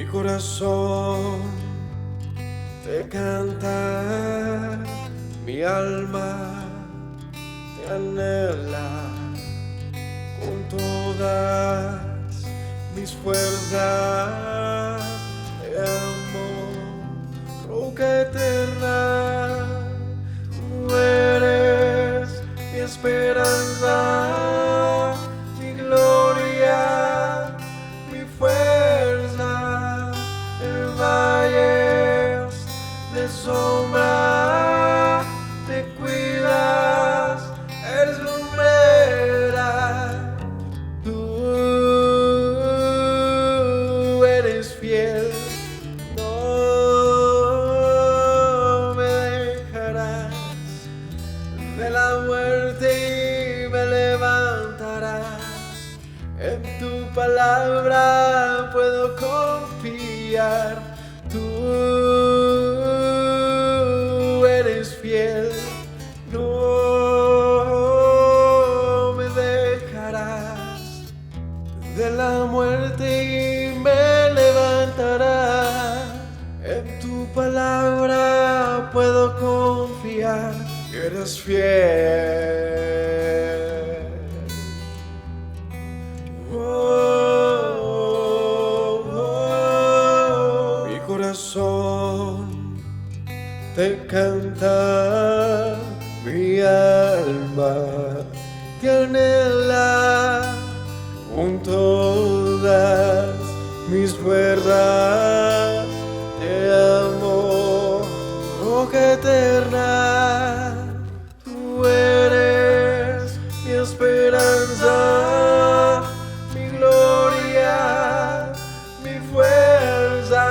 Mi corazón te canta, mi alma te anhela con todas mis fuerzas. Te amo, roca eterna, tú eres mi esperanza, mi gloria, mi fuerza. En valles de sombra te cuidas, eres lumbrera. Tú eres fiel, no me dejarás de la muerte y me levantarás. En tu palabra puedo confiar. Tú eres fiel, no me dejarás de la muerte y me levantarás. En tu palabra puedo confiar. Eres fiel. Mi corazón te canta, mi alma te anhela con todas mis fuerzas. Te amo, roca eterna, tú eres mi esperanza, mi gloria, mi fuerza.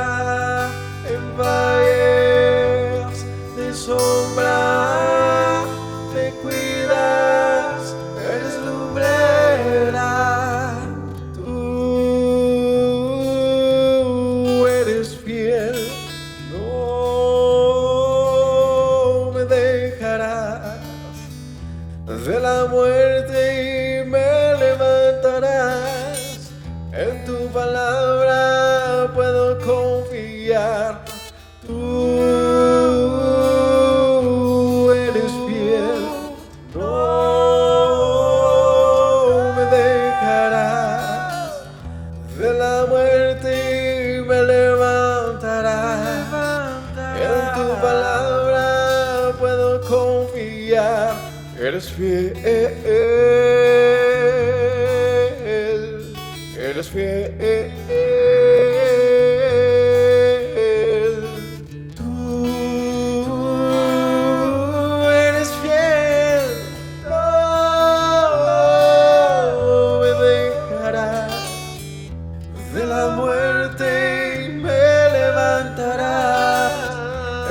En valles de sombra te cuidas, eres lumbrera. Tú eres fiel, no me dejarás de la muerte y me levantarás. En tu palabra puedo confiar. Tú eres fiel, no me dejarás de la muerte y me levantarás. En tu palabra puedo confiar. Eres fiel, eres fiel. Tú eres fiel, no me dejarás de la muerte y me levantarás.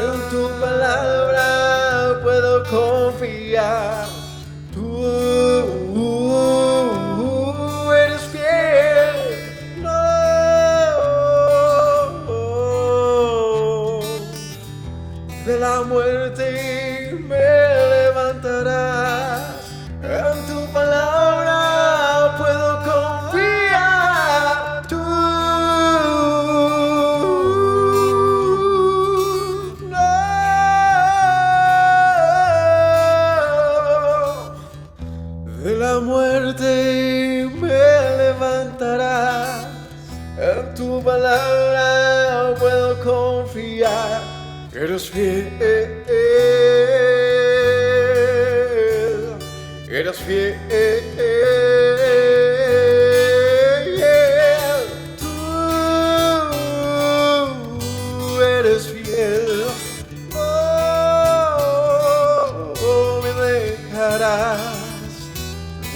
En tu palabra puedo confiar. Tú eres fiel, no de la muerte y me levantarás. En tu palabra puedo confiar. Tú no de la muerte y me levantarás. En tu palabra puedo confiar. Eres fiel, eres fiel. Tú eres fiel, no me dejarás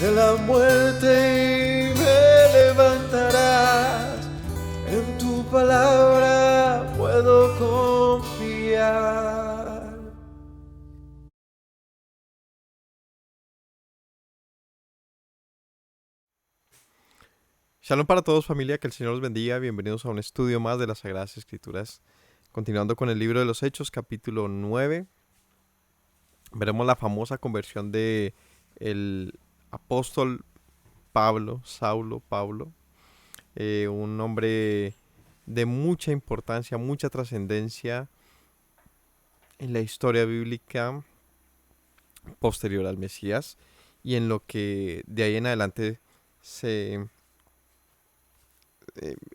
de la muerte y me levantarás. En tu palabra puedo confiar. Shalom para todos, familia, que el Señor los bendiga. Bienvenidos a un estudio más de las Sagradas Escrituras. Continuando con el libro de los Hechos, capítulo 9. Veremos la famosa conversión de el apóstol Pablo, Saulo, Pablo, un hombre de mucha importancia, mucha trascendencia en la historia bíblica posterior al Mesías y en lo que de ahí en adelante se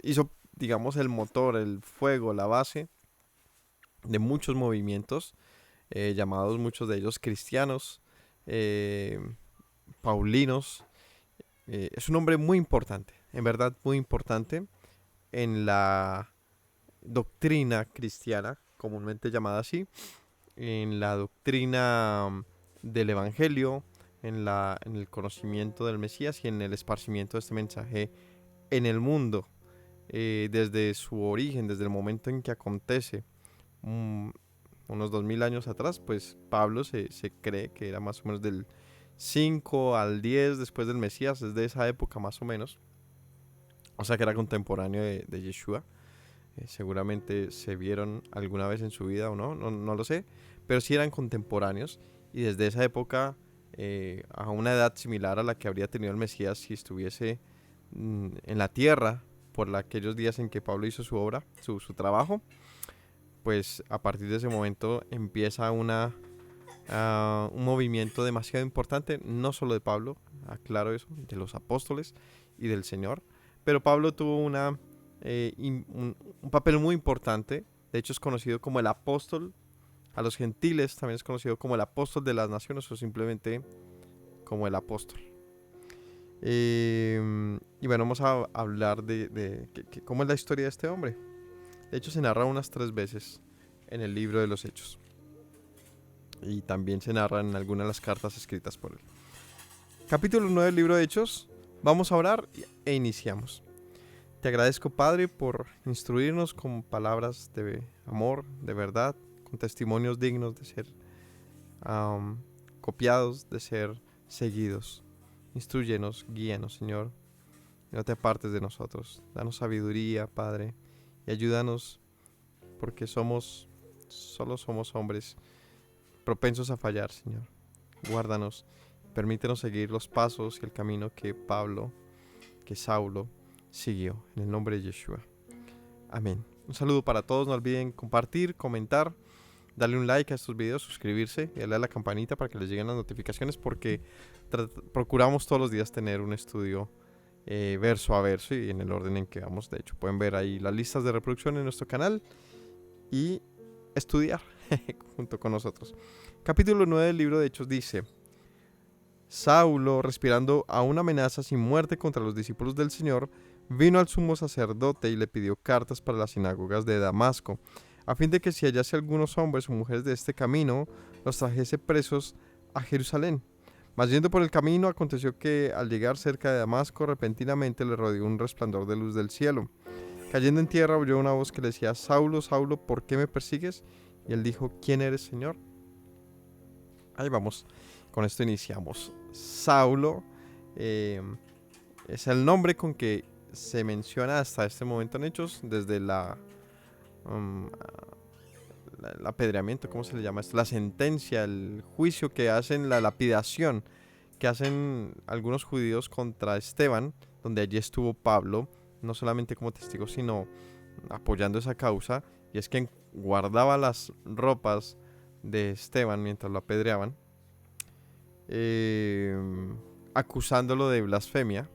hizo, digamos, el motor, el fuego, la base de muchos movimientos, llamados muchos de ellos cristianos, eh, paulinos. Es un hombre muy importante, en verdad muy importante en la doctrina cristiana, comúnmente llamada así, en la doctrina del Evangelio, en el conocimiento del Mesías y en el esparcimiento de este mensaje en el mundo, desde su origen, desde el momento en que acontece, unos 2000 años atrás, pues Pablo se cree que era más o menos del 5 al 10 después del Mesías, es de esa época más o menos, o sea que era contemporáneo de Yeshua. Seguramente se vieron alguna vez en su vida o no, no lo sé, pero sí eran contemporáneos y desde esa época, a una edad similar a la que habría tenido el Mesías si estuviese en la tierra por aquellos días en que Pablo hizo su obra, su trabajo, pues a partir de ese momento empieza un movimiento demasiado importante, no solo de Pablo, aclaro eso, de los apóstoles y del Señor, pero Pablo tuvo un papel muy importante. De hecho es conocido como el apóstol a los gentiles, también es conocido como el apóstol de las naciones o simplemente como el apóstol. Y bueno, vamos a hablar de cómo es la historia de este hombre. De hecho se narra unas 3 veces en el libro de los Hechos y también se narra en algunas de las cartas escritas por él. Capítulo 9 del libro de Hechos. Vamos a orar e iniciamos. Te agradezco, Padre, por instruirnos con palabras de amor, de verdad, con testimonios dignos de ser copiados, de ser seguidos. Instrúyenos, guíanos, Señor, y no te apartes de nosotros. Danos sabiduría, Padre, y ayúdanos, porque solo somos hombres propensos a fallar, Señor. Guárdanos, permítenos seguir los pasos y el camino que Saulo siguió, en el nombre de Yeshua. Amén. Un saludo para todos, no olviden compartir, comentar, darle un like a estos videos, suscribirse y darle a la campanita para que les lleguen las notificaciones, porque procuramos todos los días tener un estudio verso a verso y en el orden en que vamos. De hecho, pueden ver ahí las listas de reproducción en nuestro canal y estudiar junto con nosotros. Capítulo 9 del libro de Hechos dice: Saulo, respirando aún amenazas y muerte contra los discípulos del Señor, vino al sumo sacerdote y le pidió cartas para las sinagogas de Damasco, a fin de que si hallase algunos hombres o mujeres de este camino, los trajese presos a Jerusalén. Mas yendo por el camino, aconteció que al llegar cerca de Damasco, repentinamente le rodeó un resplandor de luz del cielo. Cayendo en tierra, oyó una voz que le decía: Saulo, Saulo, ¿por qué me persigues? Y él dijo: ¿Quién eres, Señor? Ahí vamos, con esto iniciamos. Saulo es el nombre con que se menciona hasta este momento en Hechos, desde el apedreamiento, ¿cómo se le llama esto? La sentencia, el juicio que hacen, la lapidación que hacen algunos judíos contra Esteban, donde allí estuvo Pablo, no solamente como testigo, sino apoyando esa causa, y es que guardaba las ropas de Esteban mientras lo apedreaban, acusándolo de blasfemia.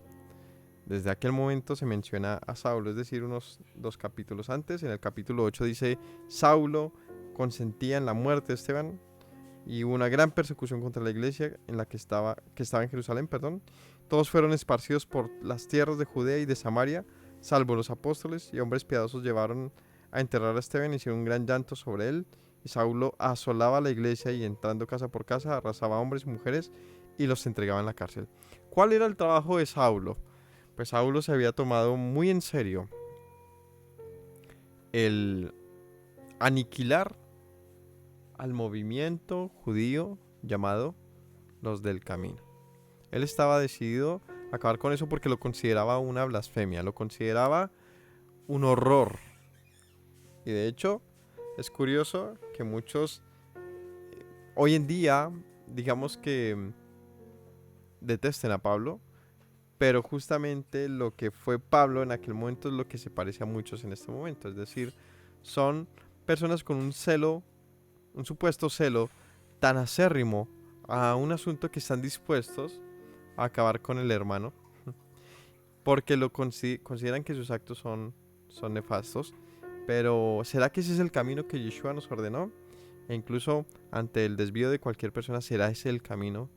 Desde aquel momento se menciona a Saulo, es decir, unos 2 capítulos antes. En el capítulo 8 dice: Saulo consentía en la muerte de Esteban, y hubo una gran persecución contra la iglesia en la que estaba en Jerusalén, perdón. Todos fueron esparcidos por las tierras de Judea y de Samaria, salvo los apóstoles, y hombres piadosos llevaron a enterrar a Esteban y hicieron un gran llanto sobre él. Y Saulo asolaba la iglesia y, entrando casa por casa, arrasaba a hombres y mujeres y los entregaba en la cárcel. ¿Cuál era el trabajo de Saulo? Pues Saulo se había tomado muy en serio el aniquilar al movimiento judío llamado los del camino. Él estaba decidido a acabar con eso porque lo consideraba una blasfemia, lo consideraba un horror. Y de hecho, es curioso que muchos hoy en día, digamos que detesten a Pablo, pero justamente lo que fue Pablo en aquel momento es lo que se parece a muchos en este momento. Es decir, son personas con un celo, un supuesto celo tan acérrimo a un asunto que están dispuestos a acabar con el hermano, porque lo consideran que sus actos son nefastos. Pero ¿será que ese es el camino que Yeshua nos ordenó? E incluso ante el desvío de cualquier persona, ¿será ese el camino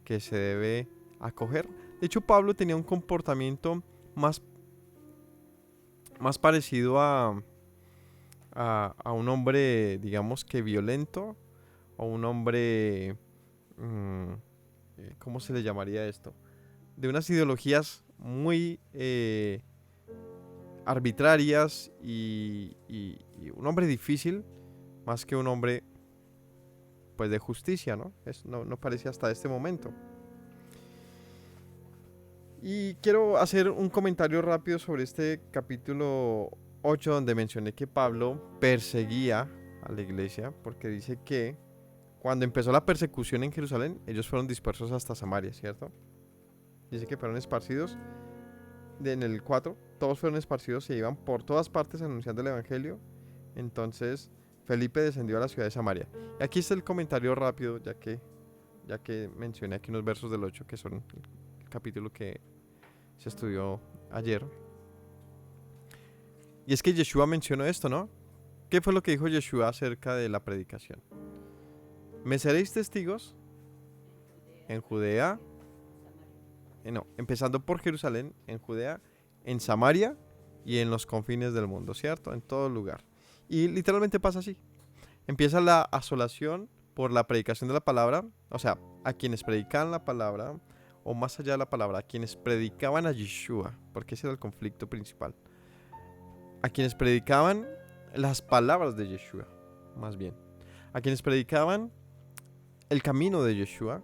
que se debe acoger? De hecho, Pablo tenía un comportamiento más parecido a un hombre, digamos que violento, o un hombre, ¿cómo se le llamaría esto? De unas ideologías muy arbitrarias y un hombre difícil, más que un hombre pues de justicia, ¿no? No parece hasta este momento. Y quiero hacer un comentario rápido sobre este capítulo 8, donde mencioné que Pablo perseguía a la iglesia, porque dice que cuando empezó la persecución en Jerusalén, ellos fueron dispersos hasta Samaria, ¿cierto? Dice que fueron esparcidos, en el 4, todos fueron esparcidos, se iban por todas partes anunciando el evangelio. Entonces Felipe descendió a la ciudad de Samaria. Y aquí está el comentario rápido, ya que mencioné aquí unos versos del 8, que son el capítulo que se estudió ayer. Y es que Yeshua mencionó esto, ¿no? ¿Qué fue lo que dijo Yeshua acerca de la predicación? Me seréis testigos en Judea, empezando por Jerusalén, en Judea, en Samaria y en los confines del mundo, ¿cierto? En todo lugar. Y literalmente pasa así. Empieza la asolación por la predicación de la palabra, o sea, a quienes predicaban la palabra, o más allá de la palabra, a quienes predicaban a Yeshua, porque ese era el conflicto principal. A quienes predicaban las palabras de Yeshua, más bien. A quienes predicaban el camino de Yeshua.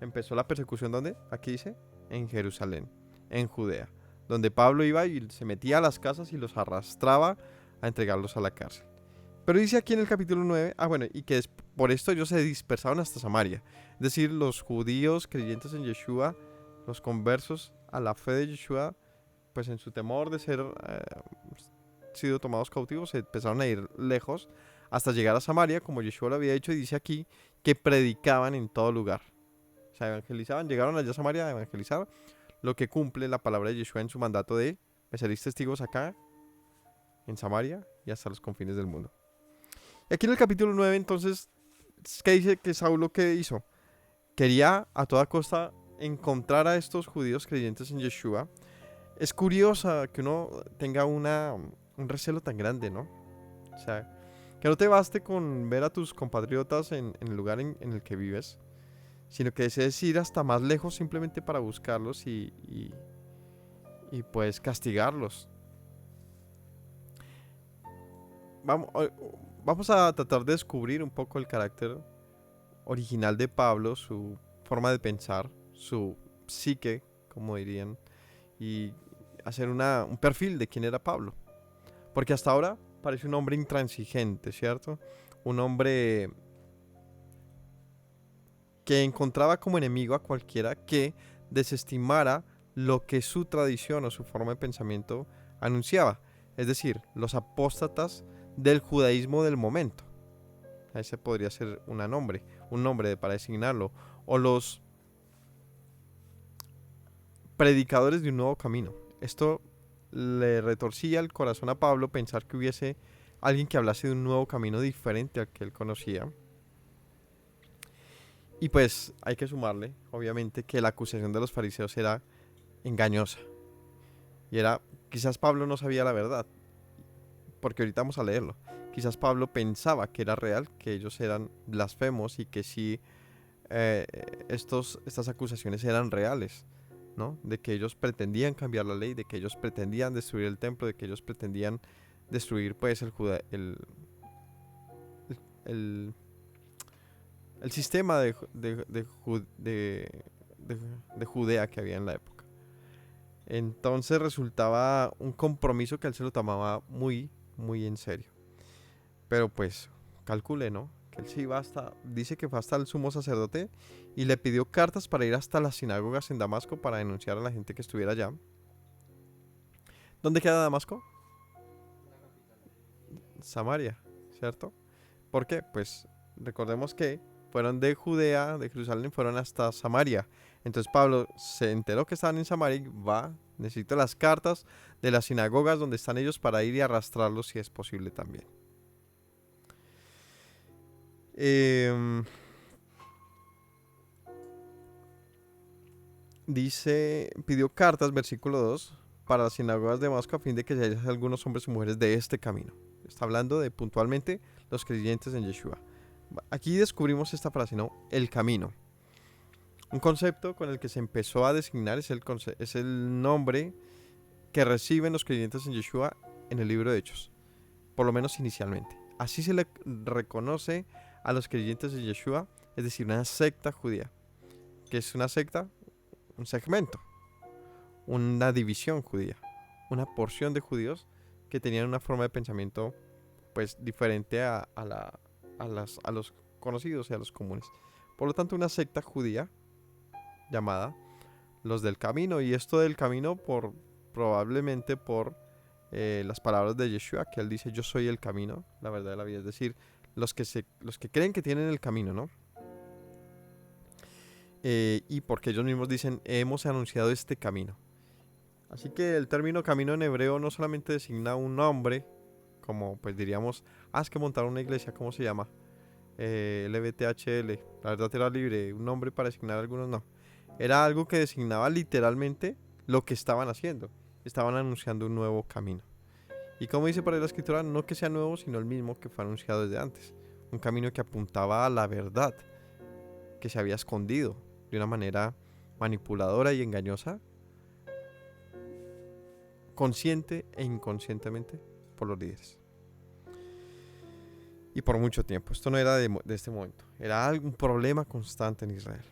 Empezó la persecución, ¿dónde? Aquí dice, en Jerusalén, en Judea, donde Pablo iba y se metía a las casas y los arrastraba a entregarlos a la cárcel. Pero dice aquí en el capítulo 9, y que por esto ellos se dispersaron hasta Samaria. Es decir, los judíos creyentes en Yeshua, los conversos a la fe de Yeshua, pues en su temor de ser sido tomados cautivos, se empezaron a ir lejos hasta llegar a Samaria, como Yeshua lo había hecho, y dice aquí que predicaban en todo lugar. O sea, evangelizaban, llegaron allá a Samaria a evangelizar, lo que cumple la palabra de Yeshua en su mandato de me seréis testigos acá, en Samaria y hasta los confines del mundo. Y aquí en el capítulo 9, entonces, ¿qué dice que Saulo qué hizo? Quería a toda costa encontrar a estos judíos creyentes en Yeshua. Es curioso que uno tenga un recelo tan grande, ¿no? O sea, que no te baste con ver a tus compatriotas en el lugar en el que vives, sino que desees ir hasta más lejos simplemente para buscarlos y pues castigarlos. Vamos a tratar de descubrir un poco el carácter original de Pablo, su forma de pensar, su psique, como dirían, y hacer un perfil de quién era Pablo. Porque hasta ahora parece un hombre intransigente, ¿cierto? Un hombre que encontraba como enemigo a cualquiera que desestimara lo que su tradición o su forma de pensamiento anunciaba. Es decir, los apóstatas del judaísmo del momento. Ese podría ser un nombre para designarlo. O los predicadores de un nuevo camino. Esto le retorcía el corazón a Pablo pensar que hubiese alguien que hablase de un nuevo camino diferente al que él conocía. Y pues hay que sumarle, obviamente, que la acusación de los fariseos era engañosa. Y quizás Pablo no sabía la verdad, porque ahorita vamos a leerlo. Quizás Pablo pensaba que era real, que ellos eran blasfemos y que sí estas acusaciones eran reales, ¿no? De que ellos pretendían cambiar la ley, de que ellos pretendían destruir el templo, de que ellos pretendían destruir pues el sistema de Judea que había en la época. Entonces resultaba un compromiso que él se lo tomaba muy, muy en serio. Pero pues calcule, ¿no? que él sí va dice que fue hasta el sumo sacerdote y le pidió cartas para ir hasta las sinagogas en Damasco para denunciar a la gente que estuviera allá. ¿Dónde queda Damasco? Samaria, ¿cierto? ¿Por qué? Pues recordemos que fueron de Judea, de Jerusalén, fueron hasta Samaria. Entonces Pablo se enteró que estaban en Samaria y necesito las cartas de las sinagogas donde están ellos para ir y arrastrarlos si es posible también. Dice, pidió cartas, versículo 2, para las sinagogas de Damasco a fin de que se hallasen algunos hombres y mujeres de este camino. Está hablando de puntualmente los creyentes en Yeshua. Aquí descubrimos esta frase, ¿no? El camino. Un concepto con el que se empezó a designar es el nombre que reciben los creyentes en Yeshua en el libro de Hechos, por lo menos inicialmente. Así se le reconoce a los creyentes en Yeshua, es decir, una secta judía. ¿Qué es una secta? Un segmento, una división judía, una porción de judíos que tenían una forma de pensamiento pues diferente a los conocidos y a los comunes. Por lo tanto, una secta judía llamada los del camino, y esto del camino probablemente por las palabras de Yeshua, que él dice: yo soy el camino, la verdad de la vida, es decir, los que creen que tienen el camino, ¿no? Y porque ellos mismos dicen: hemos anunciado este camino. Así que el término camino en hebreo no solamente designa un nombre, como pues diríamos, es que montar una iglesia, ¿cómo se llama? LBTHL, la verdad era libre, un nombre para designar algunos no. Era algo que designaba literalmente lo que estaban haciendo. Estaban anunciando un nuevo camino. Y como dice por ahí la escritura, no que sea nuevo, sino el mismo que fue anunciado desde antes. Un camino que apuntaba a la verdad, que se había escondido de una manera manipuladora y engañosa, consciente e inconscientemente por los líderes. Y por mucho tiempo. Esto no era de este momento. Era un problema constante en Israel.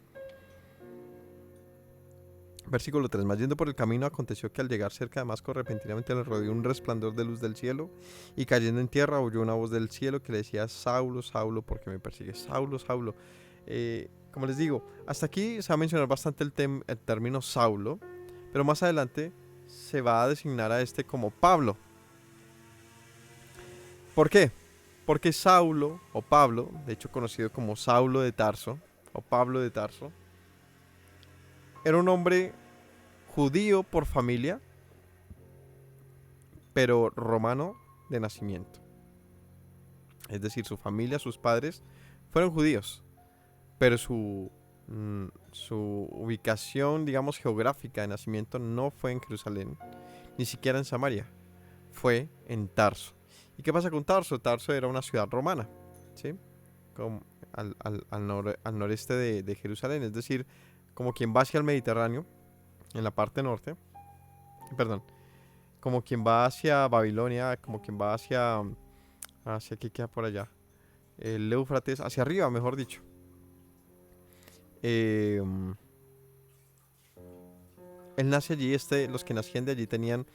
Versículo 3. Mas yendo por el camino, aconteció que al llegar cerca de Damasco, repentinamente le rodeó un resplandor de luz del cielo, y cayendo en tierra oyó una voz del cielo que le decía: Saulo, Saulo, ¿por qué me persigues? Saulo, Saulo. Como les digo, hasta aquí se va a mencionar bastante el término Saulo, pero más adelante se va a designar a este como Pablo. ¿Por qué? Porque Saulo, o Pablo, de hecho conocido como Saulo de Tarso, o Pablo de Tarso, era un hombre judío por familia, pero romano de nacimiento. Es decir, su familia, sus padres, fueron judíos, pero su ubicación, digamos, geográfica de nacimiento no fue en Jerusalén, ni siquiera en Samaria, fue en Tarso. ¿Y qué pasa con Tarso? Tarso era una ciudad romana, ¿sí? Al noreste de Jerusalén, es decir, como quien va hacia el Mediterráneo, en la parte norte, perdón, como quien va hacia Babilonia, como quien va hacia ¿qué queda por allá? El Éufrates, hacia arriba, mejor dicho. Él nace allí, los que nacían de allí tenían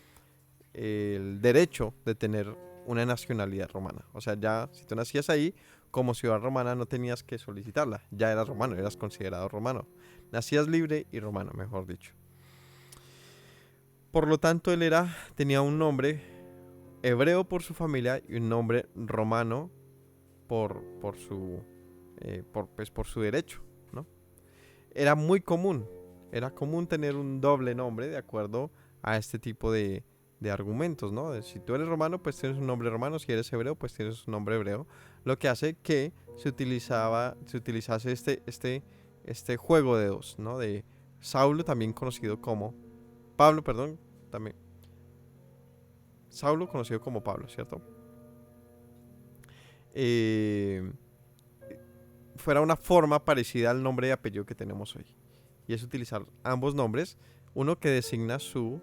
el derecho de tener una nacionalidad romana. O sea, ya si tú nacías ahí, como ciudad romana no tenías que solicitarla. Ya eras romano, eras considerado romano. Nacías libre y romano, mejor dicho. Por lo tanto, él tenía un nombre hebreo por su familia y un nombre romano por su derecho, ¿no? Era muy común. Era común tener un doble nombre de acuerdo a este tipo de argumentos, ¿no? Si tú eres romano, pues tienes un nombre romano. Si eres hebreo, pues tienes un nombre hebreo. Lo que hace que se utilizase este juego de dos, ¿no? De Saulo, también conocido como Pablo, perdón, también. Saulo, conocido como Pablo, ¿cierto? Fuera una forma parecida al nombre y apellido que tenemos hoy. Y es utilizar ambos nombres. Uno que designa su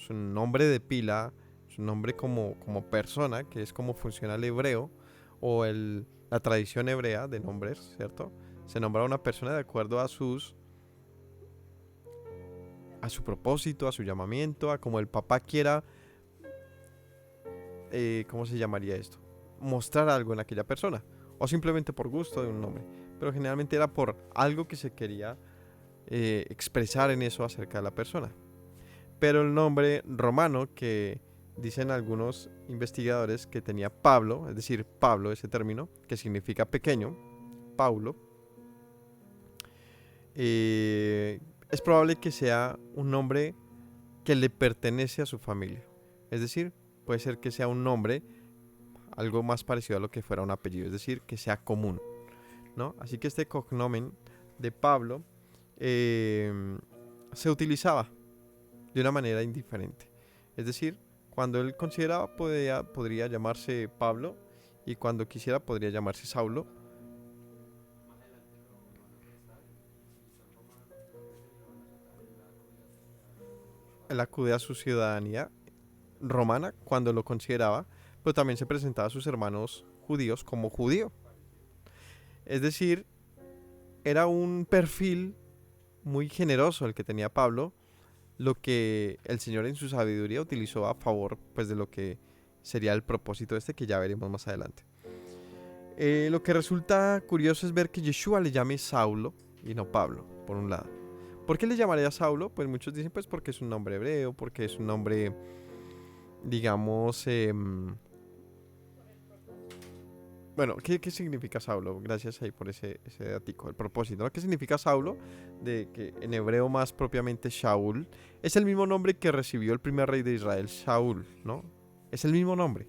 nombre de pila, su nombre como persona, que es como funciona el hebreo, o la tradición hebrea de nombres, ¿cierto? Se nombra a una persona de acuerdo a su propósito, a su llamamiento, a como el papá quiera, ¿cómo se llamaría esto? mostrar algo en aquella persona, o simplemente por gusto de un nombre, pero generalmente era por algo que se quería expresar en eso acerca de la persona. Pero el nombre romano, que dicen algunos investigadores que tenía Pablo, es decir, Pablo, ese término, que significa pequeño, Paulo, es probable que sea un nombre que le pertenece a su familia. Es decir, puede ser que sea un nombre algo más parecido a lo que fuera un apellido, es decir, que sea común, ¿no? Así que este cognomen de Pablo se utilizaba de una manera indiferente. Es decir, cuando él consideraba podría llamarse Pablo, y cuando quisiera podría llamarse Saulo. Él acude a su ciudadanía romana cuando lo consideraba, pero también se presentaba a sus hermanos judíos como judío. Es decir, era un perfil muy generoso el que tenía Pablo, lo que el Señor en su sabiduría utilizó a favor, pues, de lo que sería el propósito que ya veremos más adelante. Lo que resulta curioso es ver que Yeshua le llame Saulo y no Pablo, por un lado. ¿Por qué le llamaría Saulo? Pues muchos dicen pues porque es un nombre hebreo, porque es un nombre, digamos, bueno, ¿qué significa Saulo? Gracias ahí por ese datico, el propósito, ¿no? ¿Qué significa Saulo? De que en hebreo más propiamente Shaul, es el mismo nombre que recibió el primer rey de Israel, Shaul, ¿no? Es el mismo nombre.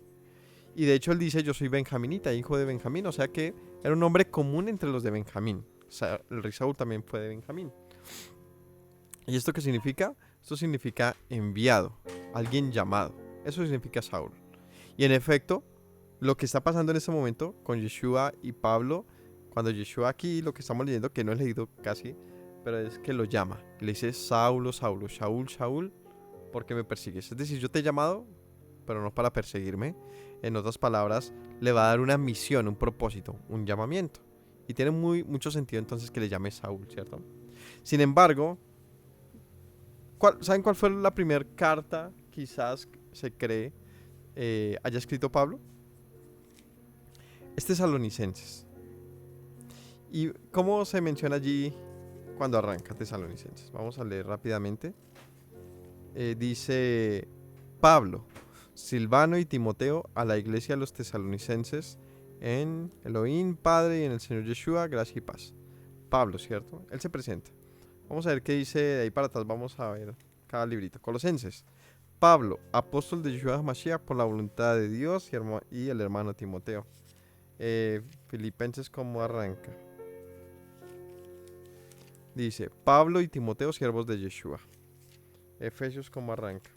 Y de hecho él dice, yo soy benjaminita, hijo de Benjamín, o sea que era un nombre común entre los de Benjamín. O sea, el rey Saúl también fue de Benjamín. ¿Y esto qué significa? Esto significa enviado, alguien llamado. Eso significa Saúl. Y en efecto, lo que está pasando en este momento con Yeshua y Pablo, cuando Yeshua aquí, lo que estamos leyendo, que no he leído casi, pero es que lo llama. Le dice, Saulo, Saulo, Shaul, Shaul, ¿por qué me persigues? Es decir, yo te he llamado, pero no para perseguirme. En otras palabras, le va a dar una misión, un propósito, un llamamiento. Y tiene mucho sentido entonces que le llame Saúl, ¿cierto? Sin embargo, ¿saben cuál fue la primera carta, quizás se cree, haya escrito Pablo? Es Tesalonicenses. ¿Y cómo se menciona allí cuando arranca Tesalonicenses? Vamos a leer rápidamente. Dice Pablo, Silvano y Timoteo a la iglesia de los tesalonicenses en Elohim, Padre, y en el Señor Yeshua, gracia y paz. Pablo, ¿cierto? Él se presenta. Vamos a ver qué dice de ahí para atrás. Vamos a ver cada librito. Colosenses. Pablo, apóstol de Yeshua Mashiach por la voluntad de Dios, y el hermano Timoteo. Filipenses, ¿cómo arranca? Dice, Pablo y Timoteo, siervos de Yeshua. Efesios, ¿cómo arranca?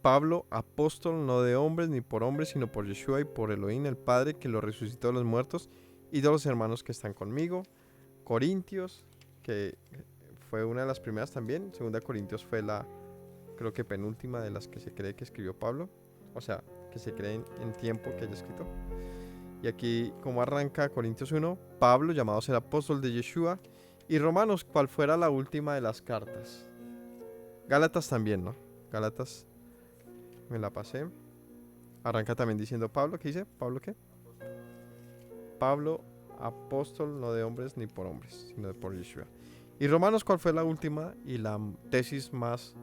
Pablo, apóstol no de hombres ni por hombres, sino por Yeshua y por Elohim, el Padre, que lo resucitó de los muertos, y de los hermanos que están conmigo. Corintios, que fue una de las primeras también. Segunda Corintios fue la, creo que penúltima de las que se cree que escribió Pablo. O sea, que se cree en tiempo que haya escrito. Y aquí, como arranca Corintios 1, Pablo, llamado a ser apóstol de Yeshua. Y Romanos, cual fuera la última de las cartas. Gálatas también, ¿no? Gálatas, me la pasé. Arranca también diciendo Pablo, ¿qué dice? ¿Pablo qué? Pablo, apóstol no de hombres ni por hombres, sino por Yeshua. Y Romanos, ¿cuál fue la última y la tesis más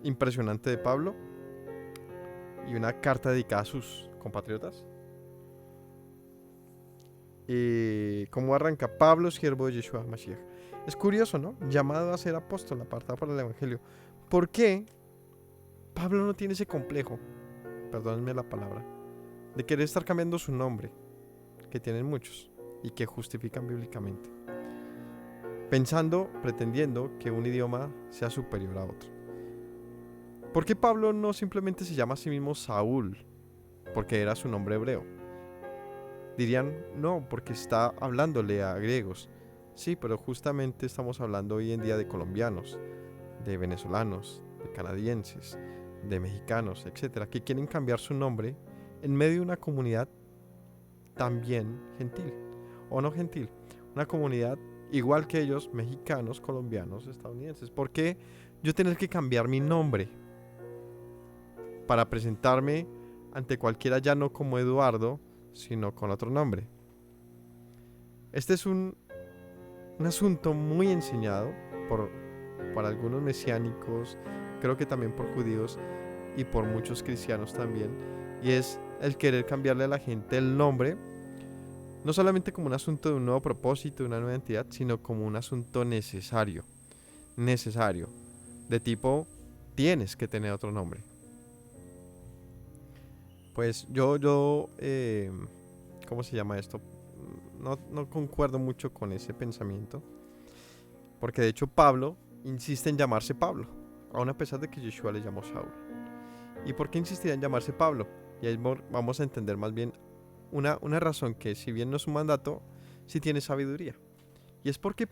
impresionante de Pablo? Y una carta dedicada a sus compatriotas. Y ¿cómo arranca? Pablo, siervo de Yeshua Mashiach. Es curioso, ¿no? Llamado a ser apóstol, apartado por el evangelio. ¿Por qué Pablo no tiene ese complejo, perdónenme la palabra, de querer estar cambiando su nombre, que tienen muchos y que justifican bíblicamente, pensando, pretendiendo que un idioma sea superior a otro? ¿Por qué Pablo no simplemente se llama a sí mismo Saúl, porque era su nombre hebreo? Dirían, no, porque está hablándole a griegos. Sí, pero justamente estamos hablando hoy en día de colombianos, de venezolanos, de canadienses, de mexicanos, etcétera, que quieren cambiar su nombre en medio de una comunidad también gentil, o no gentil, una comunidad igual que ellos, mexicanos, colombianos, estadounidenses. ¿Por qué yo tener que cambiar mi nombre? para presentarme ante cualquiera ya no como Eduardo, sino con otro nombre. Este es un asunto muy enseñado por algunos mesiánicos, creo que también por judíos y por muchos cristianos también, y es el querer cambiarle a la gente el nombre, no solamente como un asunto de un nuevo propósito, de una nueva entidad, sino como un asunto necesario, de tipo, tienes que tener otro nombre. Pues ¿cómo se llama esto? No concuerdo mucho con ese pensamiento, porque de hecho Pablo insiste en llamarse Pablo, aun a pesar de que Yeshua le llamó Saúl. ¿Y por qué insistía en llamarse Pablo? Y ahí vamos a entender más bien una razón que, si bien no es un mandato, sí tiene sabiduría. Y es porque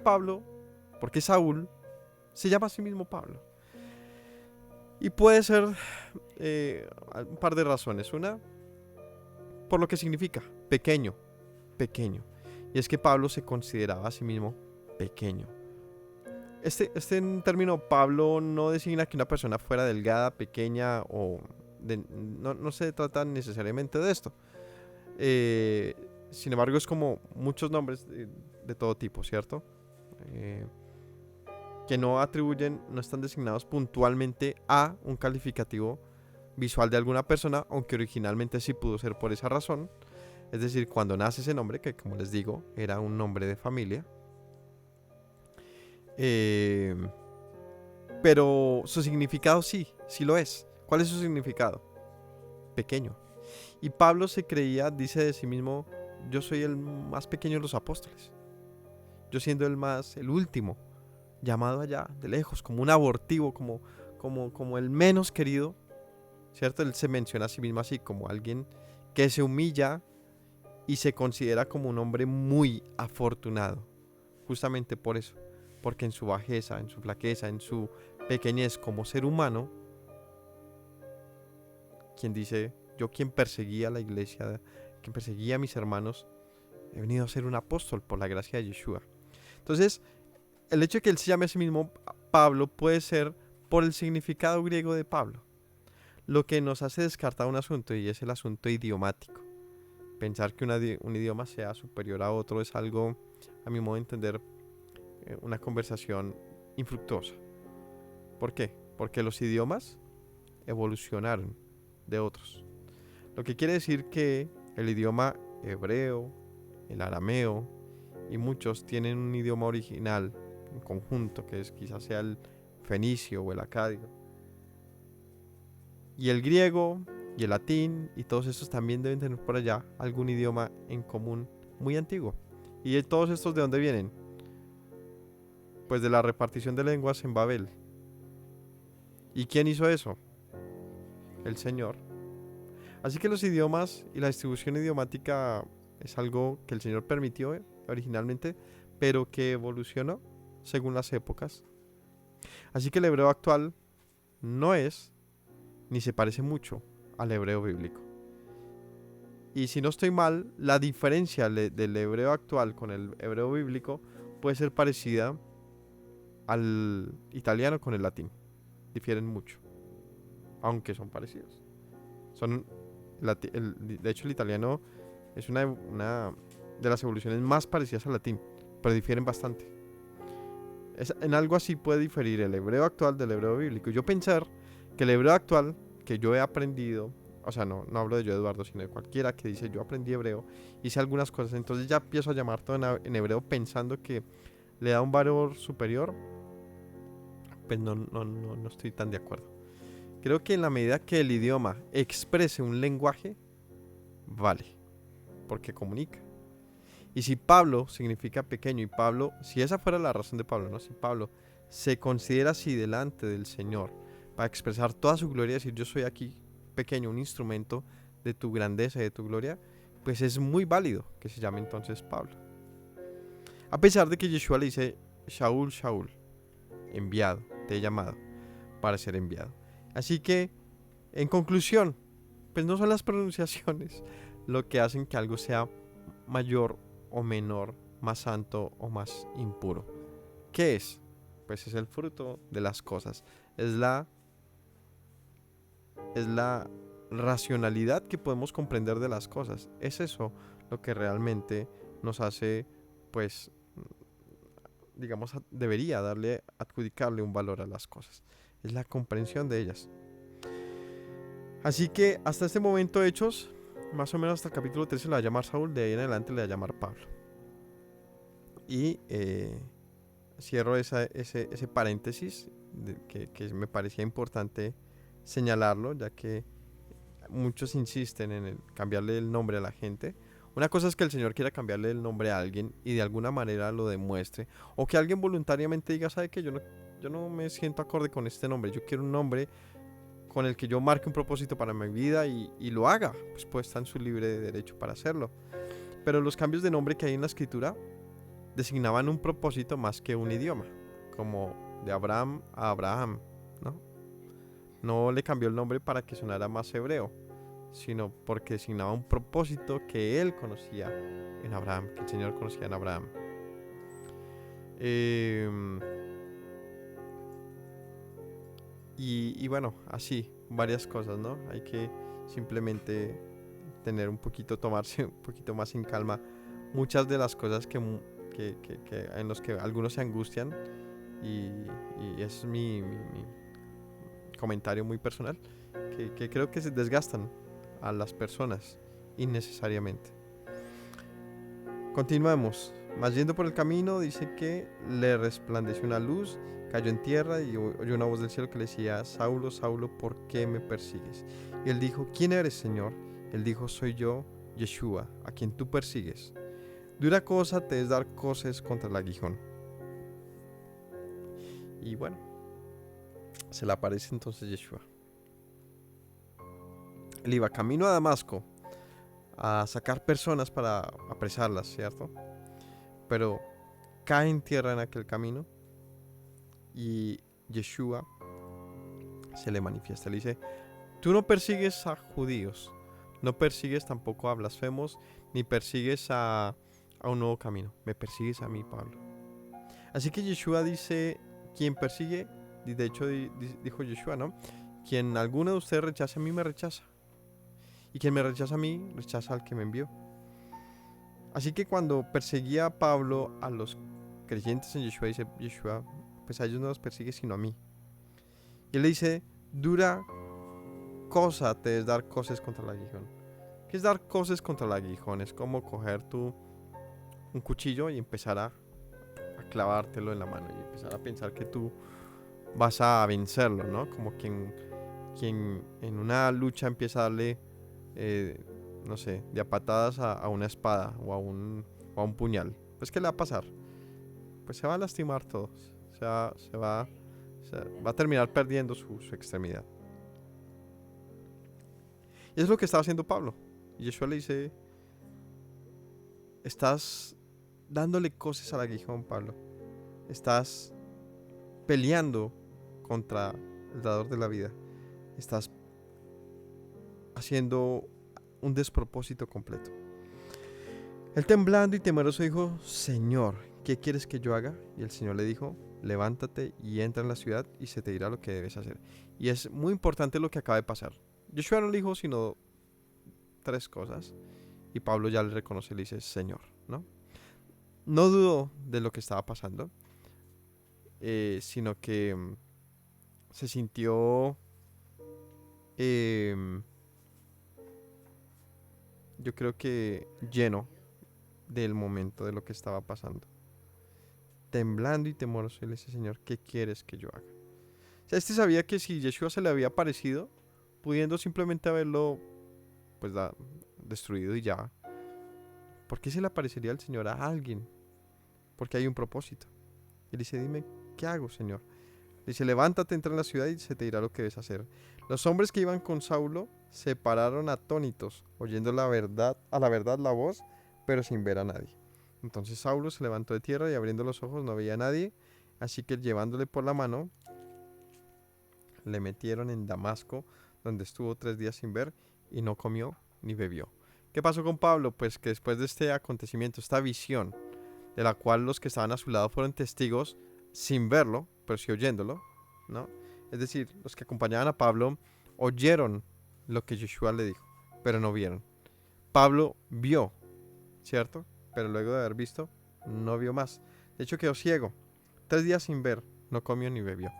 Saúl se llama a sí mismo Pablo. Y puede ser un par de razones. Una, por lo que significa pequeño. Y es que Pablo se consideraba a sí mismo pequeño. Este término Pablo no designa que una persona fuera delgada, pequeña no se trata necesariamente de esto. Sin embargo, es como muchos nombres de todo tipo, ¿cierto? Que no están designados puntualmente a un calificativo visual de alguna persona, aunque originalmente sí pudo ser por esa razón. Es decir, cuando nace ese nombre, que como les digo, era un nombre de familia. Pero su significado sí lo es. ¿Cuál es su significado? Pequeño. Y Pablo dice de sí mismo, yo soy el más pequeño de los apóstoles. Yo siendo el último, llamado allá de lejos, como un abortivo, como el menos querido, ¿cierto? Él se menciona a sí mismo así, como alguien que se humilla y se considera como un hombre muy afortunado. Justamente por eso, porque en su bajeza, en su flaqueza, en su pequeñez como ser humano, quien perseguía a la iglesia, quien perseguía a mis hermanos, he venido a ser un apóstol por la gracia de Yeshua. Entonces, el hecho de que él se llame a sí mismo Pablo puede ser por el significado griego de Pablo, lo que nos hace descartar un asunto, y es el asunto idiomático. Pensar que un idioma sea superior a otro es algo, a mi modo de entender, una conversación infructuosa. ¿Por qué? Porque los idiomas evolucionaron de otros. Lo que quiere decir que el idioma hebreo, el arameo y muchos tienen un idioma original en conjunto, que quizás sea el fenicio o el acadio. Y el griego y el latín y todos estos también deben tener por allá algún idioma en común muy antiguo. ¿Y de todos estos de dónde vienen? Pues de la repartición de lenguas en Babel. ¿Y quién hizo eso? El Señor. Así que los idiomas y la distribución idiomática es algo que el Señor permitió originalmente, pero que evolucionó según las épocas. Así que el hebreo actual no es ni se parece mucho al hebreo bíblico. Y si no estoy mal, la diferencia del hebreo actual con el hebreo bíblico puede ser parecida al italiano con el latín. Difieren mucho, aunque son parecidos. De hecho, el italiano es una de las evoluciones más parecidas al latín, pero difieren bastante. En algo así puede diferir el hebreo actual del hebreo bíblico. Yo pensar que el hebreo actual que yo he aprendido, o sea, no hablo de yo, Eduardo, sino de cualquiera que dice yo aprendí hebreo, hice algunas cosas, entonces ya empiezo a llamar todo en hebreo pensando que le da un valor superior. Pues no estoy tan de acuerdo. Creo que en la medida que el idioma exprese un lenguaje, vale, porque comunica. Y si Pablo significa pequeño, y Pablo, si esa fuera la razón de Pablo, ¿no? Si Pablo se considera así delante del Señor para expresar toda su gloria, decir yo soy aquí pequeño, un instrumento de tu grandeza y de tu gloria, pues es muy válido que se llame entonces Pablo. A pesar de que Yeshua le dice, Shaul, Shaul, enviado, te he llamado para ser enviado. Así que, en conclusión, pues no son las pronunciaciones lo que hacen que algo sea mayor o menor, más santo o más impuro. ¿Qué es? Pues es el fruto de las cosas. Es la es la racionalidad que podemos comprender de las cosas. Es eso lo que realmente nos hace, pues, digamos, debería adjudicarle un valor a las cosas. Es la comprensión de ellas. Así que hasta este momento, Hechos, más o menos hasta el capítulo 13 le va a llamar Saúl, de ahí en adelante le va a llamar Pablo. Y cierro ese paréntesis que me parecía importante señalarlo, ya que muchos insisten en cambiarle el nombre a la gente. Una cosa es que el Señor quiera cambiarle el nombre a alguien y de alguna manera lo demuestre, o que alguien voluntariamente diga, ¿sabe qué? Yo no me siento acorde con este nombre, yo quiero un nombre con el que yo marque un propósito para mi vida y lo haga, pues está en su libre derecho para hacerlo. Pero los cambios de nombre que hay en la escritura designaban un propósito más que un idioma, como de Abraham a Abraham, ¿no? No le cambió el nombre para que sonara más hebreo, sino porque designaba un propósito que él conocía en Abraham, que el Señor conocía en Abraham. Y bueno, así, varias cosas, ¿no? Hay que simplemente tomarse un poquito más en calma muchas de las cosas en los que algunos se angustian, y es mi comentario muy personal, que creo que se desgastan a las personas innecesariamente. Continuemos. Más yendo por el camino, dice que le resplandeció una luz, cayó en tierra y oyó una voz del cielo que le decía: Saulo, Saulo, ¿por qué me persigues? Y él dijo: ¿Quién eres, Señor? Él dijo: soy yo, Yeshua, a quien tú persigues. Dura cosa te es dar coces contra el aguijón. Y bueno, se le aparece entonces Yeshua. Él iba camino a Damasco a sacar personas para apresarlas, ¿cierto? Pero cae en tierra en aquel camino y Yeshua se le manifiesta. Le dice: tú no persigues a judíos, no persigues tampoco a blasfemos, ni persigues a un nuevo camino, me persigues a mí, Pablo. Así que Yeshua dice: quien persigue, de hecho dijo Yeshua, ¿no? Quien alguno de ustedes rechace a mí, me rechaza. Y quien me rechaza a mí, rechaza al que me envió. Así que cuando perseguía a Pablo a los creyentes en Yeshua, dice Yeshua: pues a ellos no los persigue sino a mí. Y él le dice: dura cosa te es dar coces contra el aguijón. ¿Qué es dar coces contra el aguijón? Es como coger un cuchillo y empezar a clavártelo en la mano y empezar a pensar que tú vas a vencerlo, ¿no? Como quien en una lucha empieza a darle, no sé, de a patadas a una espada o a un puñal. Pues ¿qué le va a pasar? Pues se va a lastimar todo. Va a terminar perdiendo su extremidad. Y es lo que estaba haciendo Pablo. Y Yeshua le dice: estás dándole coces al aguijón, Pablo. Estás peleando contra el dador de la vida. Estás haciendo un despropósito completo. Él, temblando y temeroso, dijo: Señor, ¿qué quieres que yo haga? Y el Señor le dijo: levántate y entra en la ciudad y se te dirá lo que debes hacer. Y es muy importante lo que acaba de pasar. Yeshua no le dijo sino 3 cosas, y Pablo ya le reconoce y le dice: Señor, ¿no? No dudó de lo que estaba pasando, sino que se sintió, yo creo que lleno del momento, de lo que estaba pasando. Temblando y temeroso, él dice: Señor, ¿qué quieres que yo haga? O sea, sabía que si Yeshua se le había aparecido, pudiendo simplemente haberlo pues destruido y ya, ¿por qué se le aparecería el Señor a alguien? Porque hay un propósito. Y dice: dime, ¿qué hago, Señor? Dice: levántate, entra en la ciudad y se te dirá lo que debes hacer. Los hombres que iban con Saulo se pararon atónitos, oyendo a la verdad la voz, pero sin ver a nadie. Entonces Saulo se levantó de tierra y abriendo los ojos no veía a nadie. Así que llevándole por la mano, le metieron en Damasco, donde estuvo 3 días sin ver y no comió ni bebió. ¿Qué pasó con Pablo? Pues que después de este acontecimiento, esta visión, de la cual los que estaban a su lado fueron testigos sin verlo, pero sí oyéndolo, ¿no? Es decir, los que acompañaban a Pablo oyeron lo que Yeshua le dijo, pero no vieron. Pablo vio, ¿cierto? Pero luego de haber visto, no vio más. De hecho, quedó ciego. 3 días sin ver, no comió ni bebió.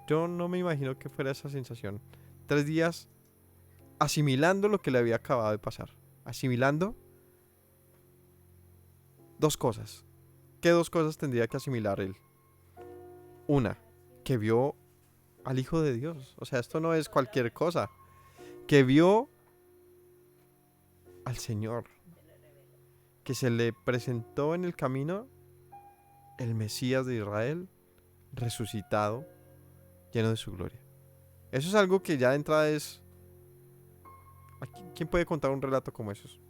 Yo no me imagino que fuera esa sensación. 3 días asimilando lo que le había acabado de pasar. Asimilando 2 cosas. ¿Qué 2 cosas tendría que asimilar él? Una, que vio al Hijo de Dios. O sea, esto no es cualquier cosa. Que vio al Señor. Que se le presentó en el camino el Mesías de Israel, resucitado, lleno de su gloria. Eso es algo que ya de entrada es... ¿Quién puede contar un relato como esos?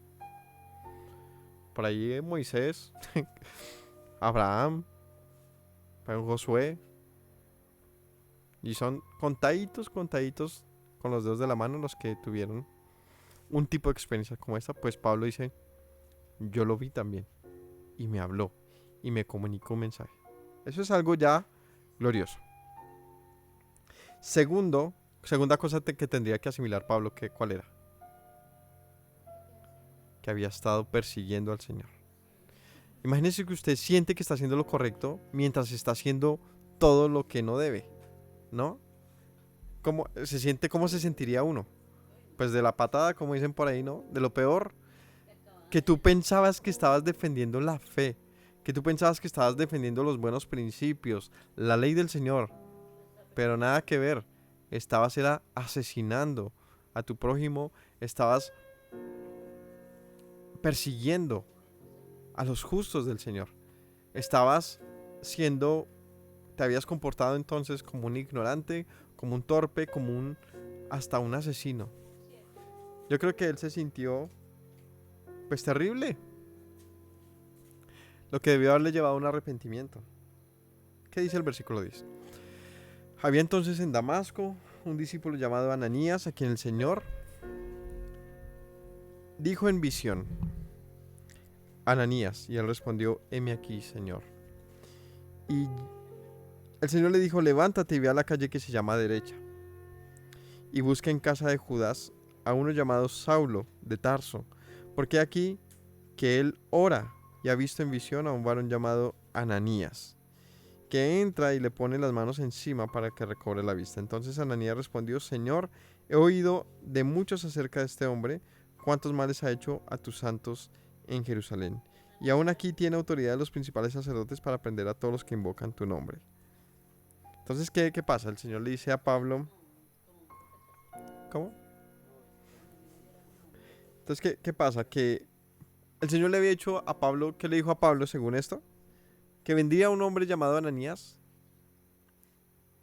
Por ahí Moisés, Abraham, Josué. Y son contaditos con los dedos de la mano los que tuvieron un tipo de experiencia como esta. Pues Pablo dice, yo lo vi también. Y me habló. Y me comunicó un mensaje. Eso es algo ya glorioso. Segunda cosa que tendría que asimilar Pablo, ¿cuál era? Que había estado persiguiendo al Señor. Imagínese que usted siente que está haciendo lo correcto mientras está haciendo todo lo que no debe, ¿no? ¿Cómo se sentiría uno? Pues de la patada, como dicen por ahí, ¿no? De lo peor, que tú pensabas que estabas defendiendo la fe, que tú pensabas que estabas defendiendo los buenos principios, la ley del Señor, pero nada que ver. Estabas asesinando a tu prójimo, estabas persiguiendo a los justos del Señor. Te habías comportado entonces como un ignorante, como un torpe, hasta un asesino. Yo creo que él se sintió, pues, terrible. Lo que debió haberle llevado a un arrepentimiento. ¿Qué dice el versículo 10? Había entonces en Damasco un discípulo llamado Ananías, a quien el Señor dijo en visión: Ananías. Y él respondió: heme aquí, Señor. Y el Señor le dijo: levántate y ve a la calle que se llama Derecha, y busca en casa de Judas a uno llamado Saulo de Tarso, porque aquí que él ora y ha visto en visión a un varón llamado Ananías, que entra y le pone las manos encima para que recobre la vista. Entonces Ananías respondió: Señor, he oído de muchos acerca de este hombre, cuántos males ha hecho a tus santos en Jerusalén, y aún aquí tiene autoridad de los principales sacerdotes para prender a todos los que invocan tu nombre. Entonces, ¿qué pasa? El Señor le dice a Pablo... ¿Cómo? Entonces, ¿qué pasa? Que el Señor le había dicho a Pablo... ¿Qué le dijo a Pablo según esto? Que vendría un hombre llamado Ananías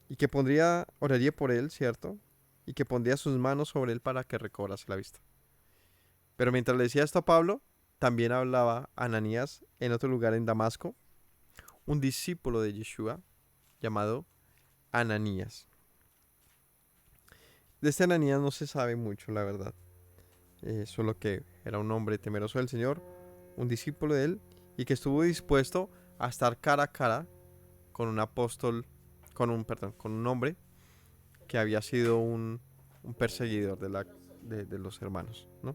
y que oraría por él, ¿cierto? Y que pondría sus manos sobre él para que recobrase la vista. Pero mientras le decía esto a Pablo, también hablaba Ananías en otro lugar en Damasco, un discípulo de Yeshua llamado Ananías. De este Ananías no se sabe mucho, la verdad. Solo que era un hombre temeroso del Señor, un discípulo de él, y que estuvo dispuesto a estar cara a cara con un con un hombre que había sido un perseguidor de los hermanos, ¿no?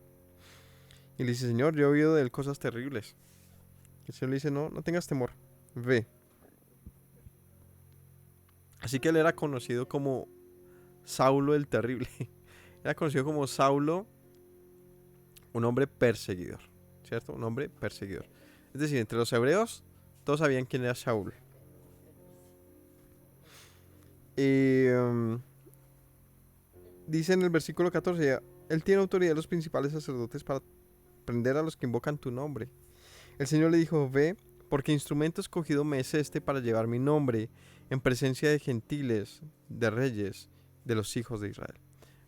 Y le dice: Señor, yo he oído de él cosas terribles. Y el Señor le dice: no tengas temor, ve. Así que él era conocido como Saulo el Terrible. Era conocido como Saulo, un hombre perseguidor, ¿cierto? Un hombre perseguidor. Es decir, entre los hebreos, todos sabían quién era Saúl. Dice en el versículo 14, él tiene autoridad de los principales sacerdotes para prender a los que invocan tu nombre. El Señor le dijo: ve, porque instrumento escogido me es este para llevar mi nombre en presencia de gentiles, de reyes, de los hijos de Israel.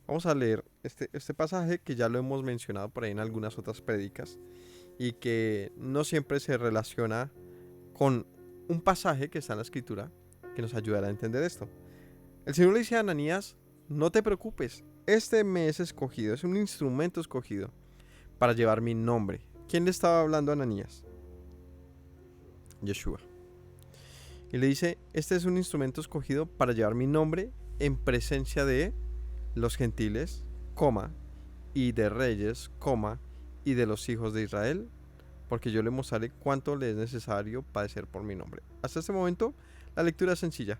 Vamos a leer este pasaje que ya lo hemos mencionado por ahí en algunas otras prédicas y que no siempre se relaciona con un pasaje que está en la Escritura que nos ayudará a entender esto. El Señor le dice a Ananías: no te preocupes, este me es escogido, es un instrumento escogido para llevar mi nombre. ¿Quién le estaba hablando a Ananías? Yeshua. Y le dice: este es un instrumento escogido para llevar mi nombre en presencia de los gentiles, coma, y de reyes, coma, y de los hijos de Israel, porque yo le mostraré cuánto le es necesario padecer por mi nombre. Hasta este momento, la lectura es sencilla.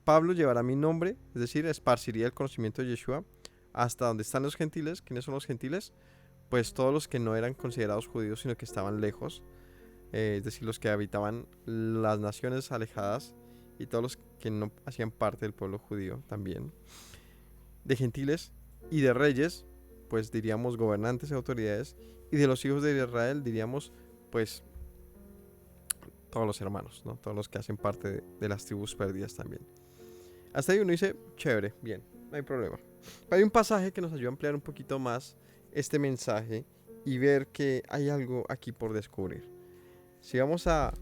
Pablo llevará mi nombre, es decir, esparciría el conocimiento de Yeshua hasta donde están los gentiles. ¿Quiénes son los gentiles? Pues todos los que no eran considerados judíos, sino que estaban lejos, es decir, los que habitaban las naciones alejadas y todos los que no hacían parte del pueblo judío también. De gentiles y de reyes, pues diríamos gobernantes y autoridades, y de los hijos de Israel diríamos pues todos los hermanos, ¿no? Todos los que hacen parte de las tribus perdidas también. Hasta ahí uno dice, chévere, bien, no hay problema. Pero hay un pasaje que nos ayuda a ampliar un poquito más este mensaje y ver que hay algo aquí por descubrir. Si vamos a...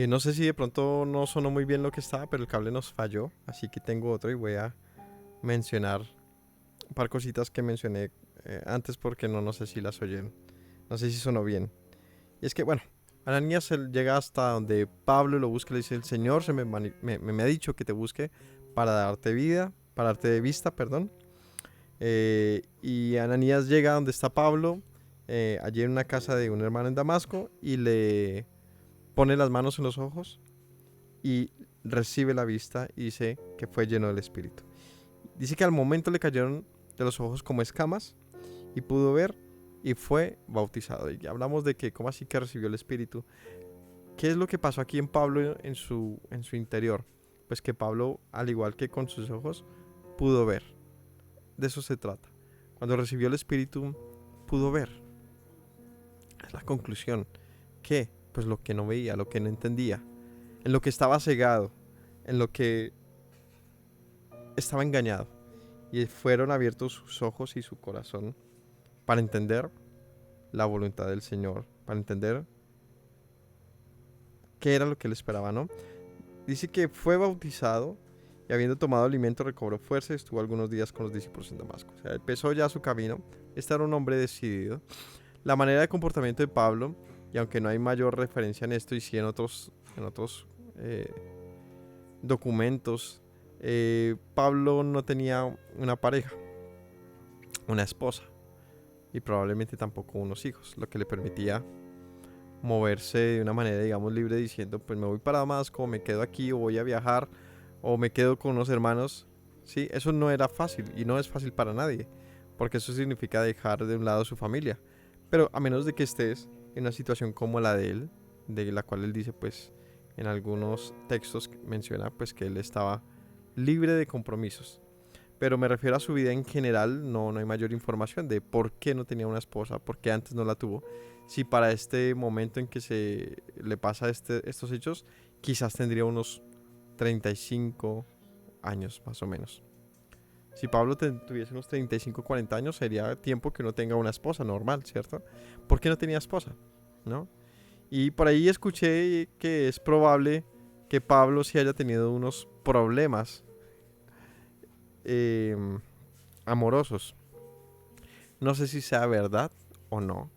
No sé si de pronto no sonó muy bien lo que estaba, pero el cable nos falló, así que tengo otro y voy a mencionar un par cositas que mencioné antes porque no sé si las oyeron. No sé si sonó bien. Y es que, bueno, Ananías él llega hasta donde Pablo lo busca y le dice, el Señor me ha dicho que te busque para darte vida, para darte de vista, perdón. Y Ananías llega donde está Pablo, allí en una casa de un hermano en Damasco, y le pone las manos en los ojos y recibe la vista y dice que fue lleno del Espíritu. Dice que al momento le cayeron de los ojos como escamas y pudo ver y fue bautizado. Y hablamos de que cómo así que recibió el Espíritu. ¿Qué es lo que pasó aquí en Pablo en su interior? Pues que Pablo, al igual que con sus ojos, pudo ver. De eso se trata. Cuando recibió el Espíritu, pudo ver. Es la conclusión. ¿Qué? Pues lo que no veía, lo que no entendía, en lo que estaba cegado, en lo que estaba engañado. Y fueron abiertos sus ojos y su corazón para entender la voluntad del Señor, para entender qué era lo que él esperaba, ¿no? Dice que fue bautizado y habiendo tomado alimento recobró fuerza y estuvo algunos días con los discípulos en Damasco. O sea, empezó ya su camino. Este era un hombre decidido. La manera de comportamiento de Pablo, y aunque no hay mayor referencia en esto y sí en otros documentos, Pablo no tenía una pareja, una esposa y probablemente tampoco unos hijos, lo que le permitía moverse de una manera, digamos, libre, diciendo, pues me voy para Damasco, me quedo aquí o voy a viajar o me quedo con unos hermanos. Sí, eso no era fácil y no es fácil para nadie, porque eso significa dejar de un lado su familia. Pero a menos de que estés en una situación como la de él, de la cual él dice, pues en algunos textos menciona pues que él estaba libre de compromisos. pero me refiero a su vida en general. No hay mayor información de por qué no tenía una esposa, por qué antes no la tuvo. Si para este momento en que se le pasa estos hechos, quizás tendría unos 35 años más o menos. Si Pablo tuviese unos 35, 40 años, sería tiempo que uno tenga una esposa normal, ¿cierto? ¿Por qué no tenía esposa? ¿No? Y por ahí escuché que es probable que Pablo sí haya tenido unos problemas eh, amorosos. No sé si sea verdad o no,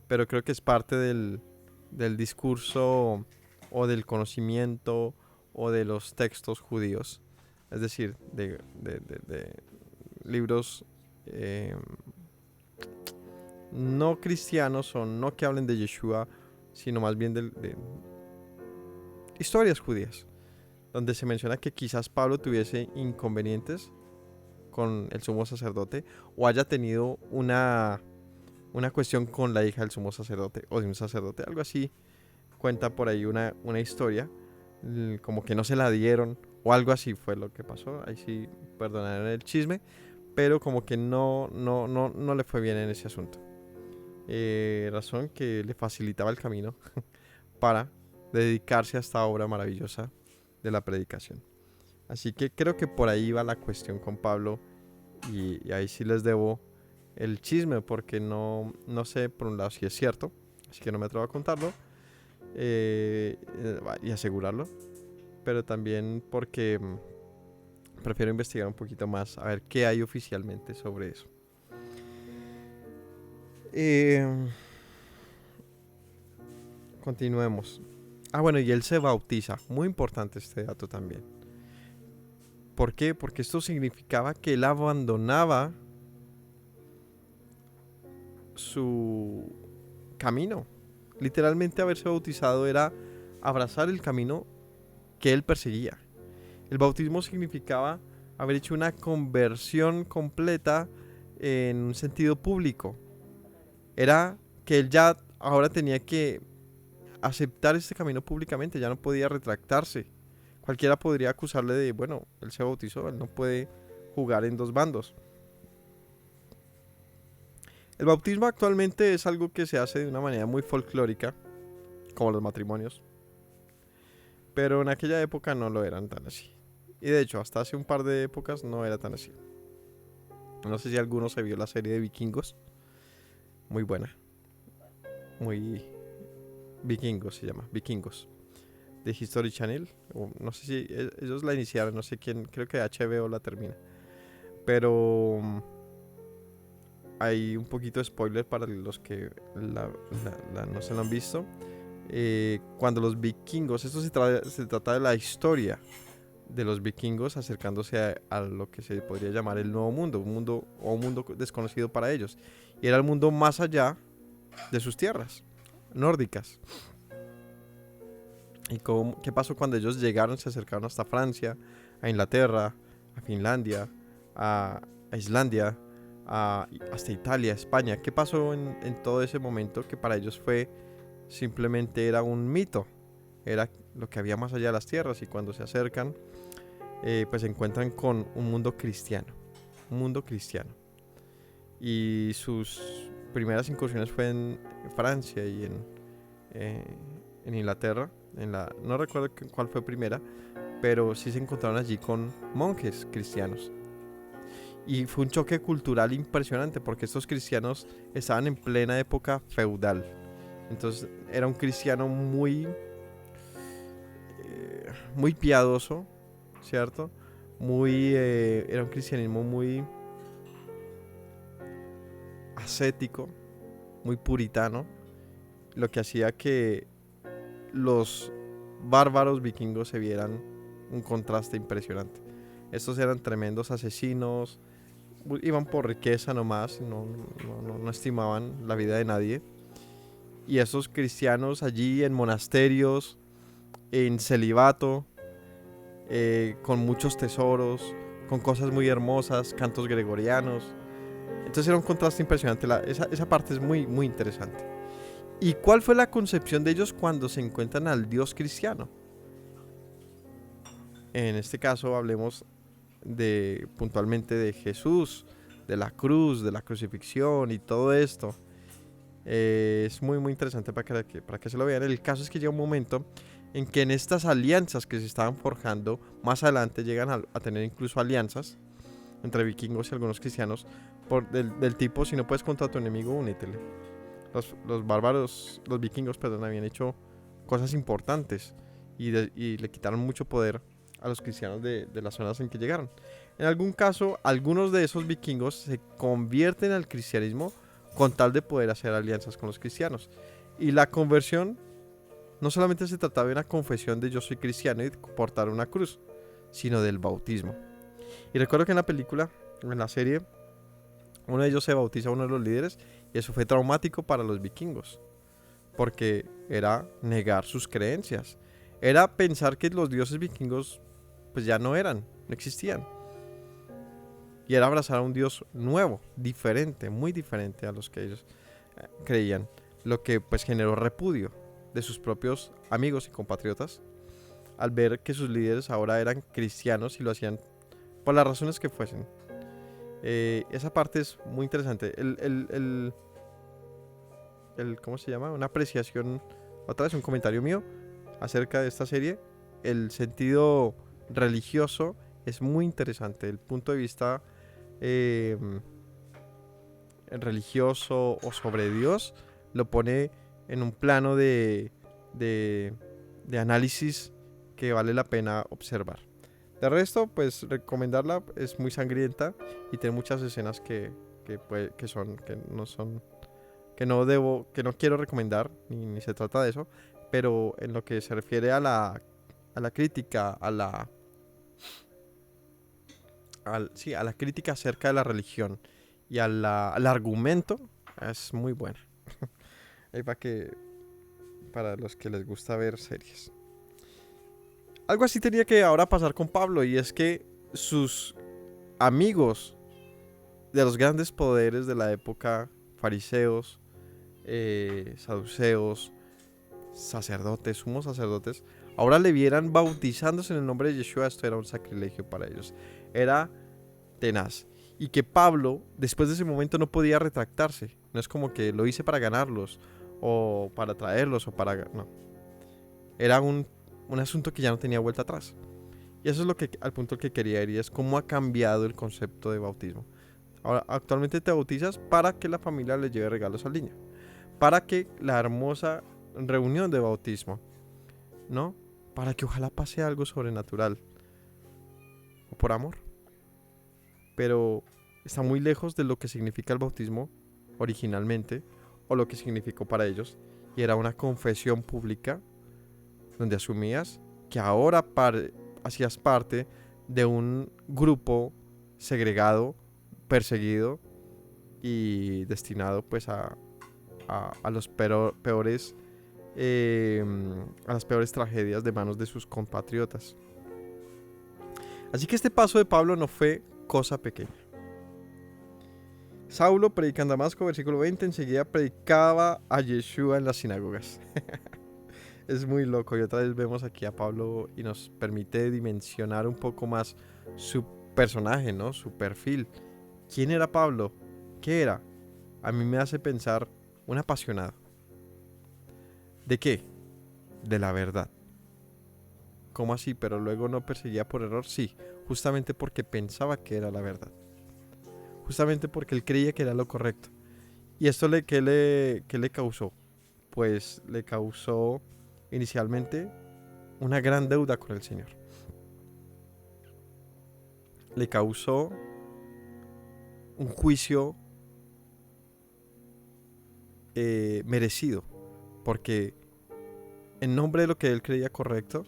pero creo que es parte del discurso o del conocimiento o de los textos judíos. Es decir, de libros no cristianos o no que hablen de Yeshua, sino más bien de historias judías, donde se menciona que quizás Pablo tuviese inconvenientes con el sumo sacerdote o haya tenido una cuestión con la hija del sumo sacerdote o de un sacerdote, algo así. Cuenta por ahí una historia, como que no se la dieron o algo así fue lo que pasó. Ahí sí perdonaron el chisme, pero como que no le fue bien en ese asunto. Razón que le facilitaba el camino para dedicarse a esta obra maravillosa de la predicación. Así que creo que por ahí va la cuestión con Pablo, y ahí sí les debo el chisme porque no sé por un lado si es cierto, así que no me atrevo a contarlo y asegurarlo, pero también porque prefiero investigar un poquito más a ver qué hay oficialmente sobre eso. Continuemos. Bueno, y él se bautiza. Muy importante este dato también. ¿Por qué? Porque esto significaba que él abandonaba su camino. Literalmente haberse bautizado era abrazar el camino que él perseguía. El bautismo significaba haber hecho una conversión completa en un sentido público. Era que él ya ahora tenía que aceptar este camino públicamente, ya no podía retractarse. Cualquiera podría acusarle de, bueno, él se bautizó, él no puede jugar en dos bandos. El bautismo actualmente es algo que se hace de una manera muy folclórica, como los matrimonios. Pero en aquella época no lo eran tan así. Y de hecho, hasta hace un par de épocas no era tan así. No sé si alguno se vio la serie de Vikingos. Muy buena. Muy... Vikingos se llama, Vikingos. De History Channel. No sé si ellos la iniciaron, no sé quién. Creo que HBO la termina. Pero... hay un poquito de spoiler para los que no se lo han visto. Cuando los vikingos, esto se trata de la historia de los vikingos acercándose a lo que se podría llamar el Nuevo Mundo, un mundo desconocido para ellos, y era el mundo más allá de sus tierras nórdicas. ¿Y qué pasó cuando ellos llegaron, se acercaron hasta Francia, a Inglaterra, a Finlandia, a Islandia, hasta Italia, España? ¿Qué pasó en todo ese momento que para ellos simplemente era un mito? Era lo que había más allá de las tierras, y cuando se acercan pues se encuentran con un mundo cristiano, y sus primeras incursiones fue en Francia y en Inglaterra, no recuerdo cuál fue primera, pero sí se encontraron allí con monjes cristianos. Y fue un choque cultural impresionante porque estos cristianos estaban en plena época feudal. Entonces era un cristiano muy piadoso, ¿cierto? Era un cristianismo muy ascético, muy puritano, lo que hacía que los bárbaros vikingos se vieran un contraste impresionante. Estos eran tremendos asesinos, iban por riqueza nomás, no estimaban la vida de nadie. Y esos cristianos allí en monasterios, en celibato, con muchos tesoros, con cosas muy hermosas, cantos gregorianos. Entonces era un contraste impresionante. Esa parte es muy, muy interesante. ¿Y cuál fue la concepción de ellos cuando se encuentran al Dios cristiano? En este caso hablemos puntualmente de Jesús, de la cruz, de la crucifixión y todo esto. Es muy muy interesante para que se lo vean. El caso es que llega un momento en que en estas alianzas que se estaban forjando, más adelante llegan a tener incluso alianzas entre vikingos y algunos cristianos del tipo: si no puedes contra tu enemigo, únetele. Los bárbaros, los vikingos, perdón, habían hecho cosas importantes y le quitaron mucho poder a los cristianos de las zonas en que llegaron. En algún caso, algunos de esos vikingos se convierten al cristianismo con tal de poder hacer alianzas con los cristianos. Y la conversión no solamente se trataba de una confesión de yo soy cristiano y portar una cruz, sino del bautismo. Y recuerdo que en la película, en la serie, uno de ellos se bautiza a uno de los líderes, y eso fue traumático para los vikingos, porque era negar sus creencias, era pensar que los dioses vikingos pues ya no existían, y era abrazar a un dios nuevo, diferente, muy diferente a los que ellos creían, lo que pues generó repudio de sus propios amigos y compatriotas al ver que sus líderes ahora eran cristianos y lo hacían por las razones que fuesen. Esa parte es muy interesante. ¿Cómo se llama? Una apreciación, otra vez un comentario mío acerca de esta serie. El sentido religioso es muy interesante. El punto de vista religioso o sobre Dios lo pone en un plano de análisis que vale la pena observar. De resto, pues recomendarla, es muy sangrienta y tiene muchas escenas que no quiero recomendar, ni se trata de eso, pero en lo que se refiere a la crítica, a la crítica acerca de la religión y al argumento, es muy buena. Ahí para los que les gusta ver series. Algo así tenía que ahora pasar con Pablo, y es que sus amigos de los grandes poderes de la época, fariseos, saduceos, sacerdotes, sumos sacerdotes, ahora le vieran bautizándose en el nombre de Yeshua. Esto era un sacrilegio para ellos, era tenaz. Y que Pablo, después de ese momento, no podía retractarse. No es como que lo hice para ganarlos, o para traerlos, no. Era un asunto que ya no tenía vuelta atrás. Y eso es al punto que quería ir, y es cómo ha cambiado el concepto de bautismo. Ahora, actualmente te bautizas para que la familia le lleve regalos al niño, para que la hermosa reunión de bautismo, ¿no? Para que ojalá pase algo sobrenatural, o por amor. Pero está muy lejos de lo que significa el bautismo originalmente, o lo que significó para ellos, y era una confesión pública donde asumías que ahora hacías parte de un grupo segregado, perseguido y destinado pues a los peores a las peores tragedias de manos de sus compatriotas. Así que este paso de Pablo no fue cosa pequeña. Saulo predica en Damasco, versículo 20, enseguida predicaba a Yeshua en las sinagogas. Es muy loco, y otra vez vemos aquí a Pablo y nos permite dimensionar un poco más su personaje, ¿no? Su perfil. ¿Quién era Pablo? ¿Qué era? A mí me hace pensar un apasionado. ¿De qué? De la verdad. ¿Cómo así? Pero luego no perseguía por error. Sí, justamente porque pensaba que era la verdad. Justamente porque él creía que era lo correcto. ¿Y esto qué le causó? Pues le causó inicialmente una gran deuda con el Señor. Le causó un juicio merecido, porque en nombre de lo que él creía correcto,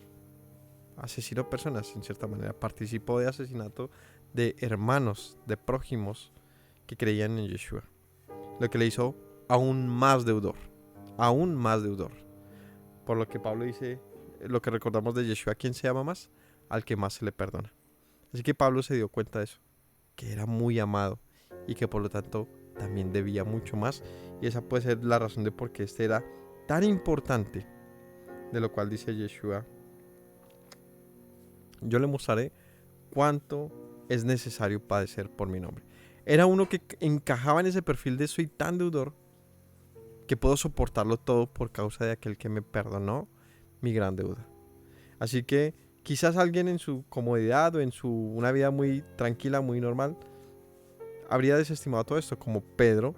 asesinó personas en cierta manera, participó de asesinato de hermanos, de prójimos que creían en Yeshua, lo que le hizo aún más deudor, por lo que Pablo dice, lo que recordamos de Yeshua: ¿quién se ama más? Al que más se le perdona. Así que Pablo se dio cuenta de eso, que era muy amado y que por lo tanto también debía mucho más, y esa puede ser la razón de por qué este era tan importante, de lo cual dice Yeshua: yo le mostraré cuánto es necesario padecer por mi nombre. Era uno que encajaba en ese perfil de soy tan deudor que puedo soportarlo todo por causa de aquel que me perdonó mi gran deuda. Así que quizás alguien en su comodidad o en una vida muy tranquila, muy normal, habría desestimado todo esto, como Pedro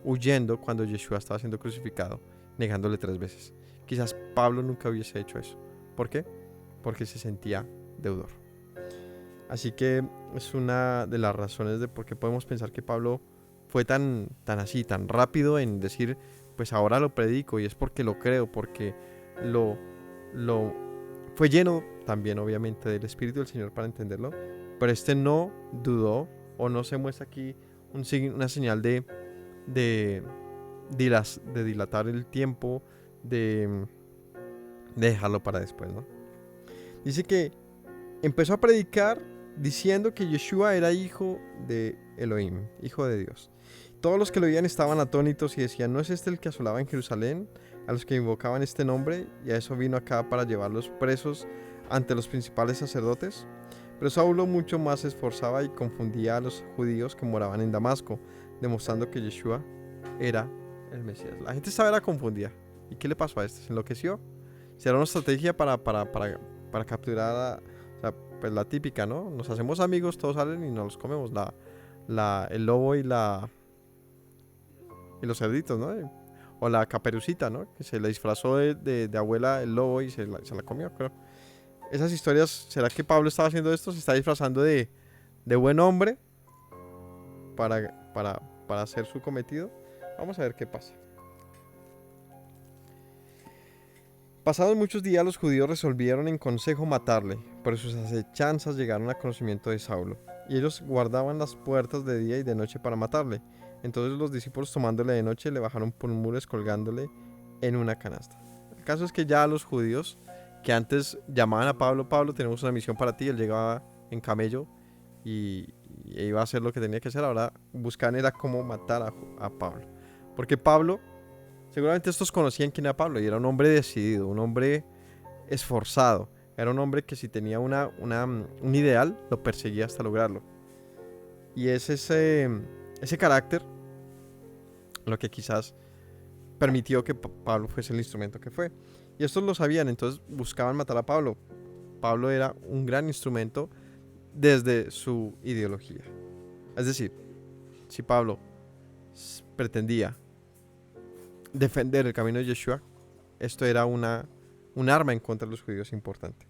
huyendo cuando Yeshua estaba siendo crucificado, negándole 3 veces. Quizás Pablo nunca hubiese hecho eso. ¿Por qué? Porque se sentía deudor. Así que es una de las razones de por qué podemos pensar que Pablo fue tan rápido en decir, pues ahora lo predico, y es porque lo creo, porque lo fue lleno también obviamente del Espíritu del Señor para entenderlo, pero no dudó, o no se muestra aquí una señal de dilatar el tiempo, de dejarlo para después, ¿no? Dice que empezó a predicar diciendo que Yeshua era hijo de Elohim, hijo de Dios. Todos los que lo oían estaban atónitos y decían, ¿no es este el que asolaba en Jerusalén a los que invocaban este nombre? Y a eso vino acá para llevarlos presos ante los principales sacerdotes. Pero Saulo mucho más se esforzaba y confundía a los judíos que moraban en Damasco, demostrando que Yeshua era el Mesías. La gente estaba confundida. ¿Y qué le pasó a este? ¿Se enloqueció? ¿Será una estrategia para capturar pues la típica, ¿no? Nos hacemos amigos, todos salen y nos los comemos. El lobo y los cerditos, ¿no? O la Caperucita, ¿no? Que se le disfrazó de abuela el lobo y se la comió, creo. Esas historias, ¿será que Pablo estaba haciendo esto? ¿Se está disfrazando de buen hombre para hacer su cometido? Vamos a ver qué pasa. Pasados muchos días, los judíos resolvieron en consejo matarle, pero sus acechanzas llegaron a conocimiento de Saulo, y ellos guardaban las puertas de día y de noche para matarle. Entonces los discípulos, tomándole de noche, le bajaron por un muro colgándole en una canasta. El caso es que ya los judíos, que antes llamaban a Pablo, Pablo, tenemos una misión para ti, él llegaba en camello y iba a hacer lo que tenía que hacer, ahora buscaban era cómo matar a Pablo. Porque Pablo, seguramente estos conocían quién era Pablo, y era un hombre decidido, un hombre esforzado, era un hombre que si tenía un ideal, lo perseguía hasta lograrlo. Y es ese carácter lo que quizás permitió que Pablo fuese el instrumento que fue. Y estos lo sabían, entonces buscaban matar a Pablo. Pablo era un gran instrumento desde su ideología. Es decir, si Pablo pretendía defender el camino de Yeshua, esto era un arma en contra de los judíos importante.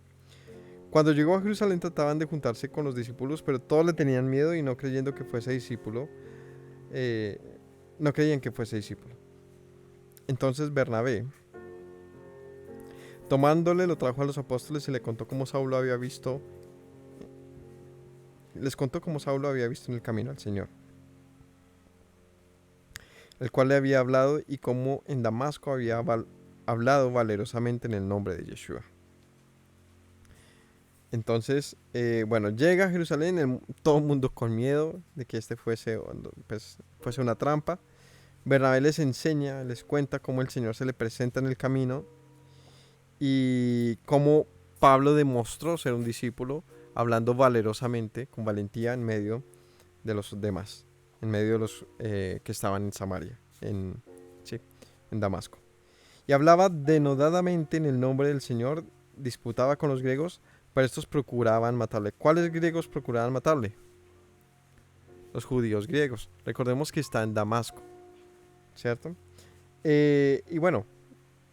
Cuando llegó a Jerusalén trataban de juntarse con los discípulos, pero todos le tenían miedo y no creían que fuese discípulo. Entonces Bernabé, tomándole, lo trajo a los apóstoles y les contó cómo Saulo había visto en el camino al Señor, el cual le había hablado, y cómo en Damasco había hablado valerosamente en el nombre de Yeshua. Entonces, llega a Jerusalén, todo el mundo con miedo de que fuese una trampa. Bernabé les enseña, les cuenta cómo el Señor se le presenta en el camino y cómo Pablo demostró ser un discípulo, hablando valerosamente, con valentía, en medio de los demás, en medio de los que estaban en Samaria, en Damasco. Y hablaba denodadamente en el nombre del Señor, disputaba con los griegos, pero estos procuraban matarle. ¿Cuáles griegos procuraban matarle? Los judíos griegos. Recordemos que está en Damasco, ¿cierto? Y bueno,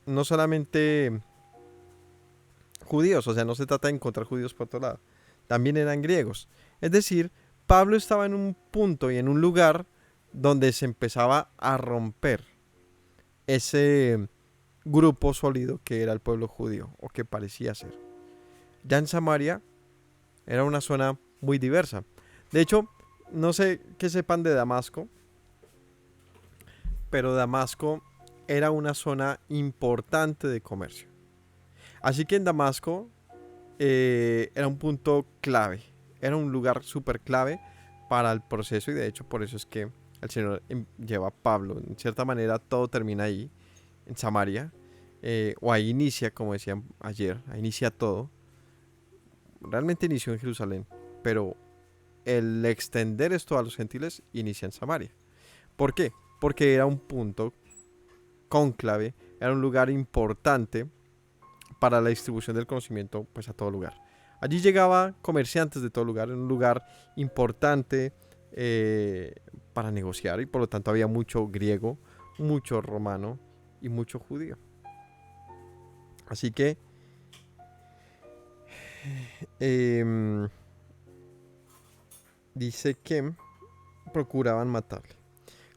no solamente judíos, o sea, no se trata de encontrar judíos por otro lado, también eran griegos. Es decir, Pablo estaba en un punto y en un lugar donde se empezaba a romper ese grupo sólido que era el pueblo judío, o que parecía ser. Ya en Samaria era una zona muy diversa. De hecho, no sé qué sepan de Damasco, pero Damasco era una zona importante de comercio. Así que en Damasco era un punto clave, era un lugar súper clave para el proceso, y de hecho por eso es que el Señor lleva a Pablo. En cierta manera todo termina ahí, en Samaria, o ahí inicia, como decían ayer, ahí inicia todo. Realmente inició en Jerusalén, pero el extender esto a los gentiles inicia en Samaria. ¿Por qué? Porque era un punto cónclave, era un lugar importante para la distribución del conocimiento pues a todo lugar. Allí llegaban comerciantes de todo lugar, en un lugar importante para negociar, y por lo tanto había mucho griego, mucho romano y mucho judío. Así que dice que procuraban matarle.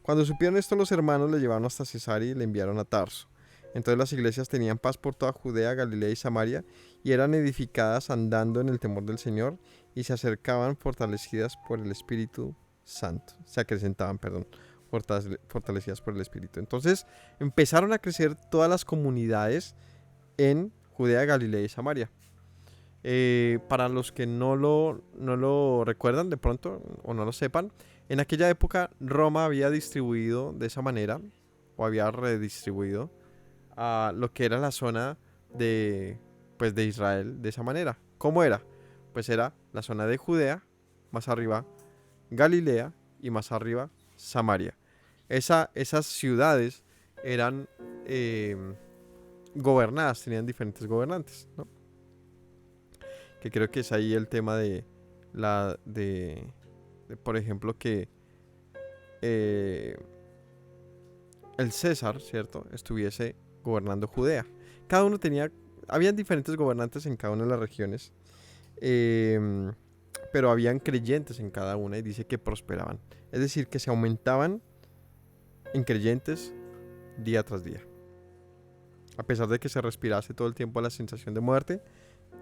Cuando supieron esto, los hermanos le llevaron hasta Cesarea y le enviaron a Tarso. Entonces las iglesias tenían paz por toda Judea, Galilea y Samaria, y eran edificadas andando en el temor del Señor, y se acercaban fortalecidas por el Espíritu Santo. Se acrecentaban, fortalecidas por el Espíritu. Entonces empezaron a crecer todas las comunidades en Judea, Galilea y Samaria. Para los que no lo recuerdan de pronto o no lo sepan, en aquella época Roma había distribuido de esa manera, o había redistribuido a lo que era la zona de Israel de esa manera. ¿Cómo era? Pues era la zona de Judea, más arriba Galilea y más arriba Samaria. Esas ciudades eran gobernadas, tenían diferentes gobernantes, ¿no? Que creo que es ahí el tema de por ejemplo, que el César, ¿cierto?, estuviese gobernando Judea. Cada uno habían diferentes gobernantes en cada una de las regiones, pero habían creyentes en cada una, y dice que prosperaban. Es decir, que se aumentaban en creyentes día tras día. A pesar de que se respirase todo el tiempo la sensación de muerte,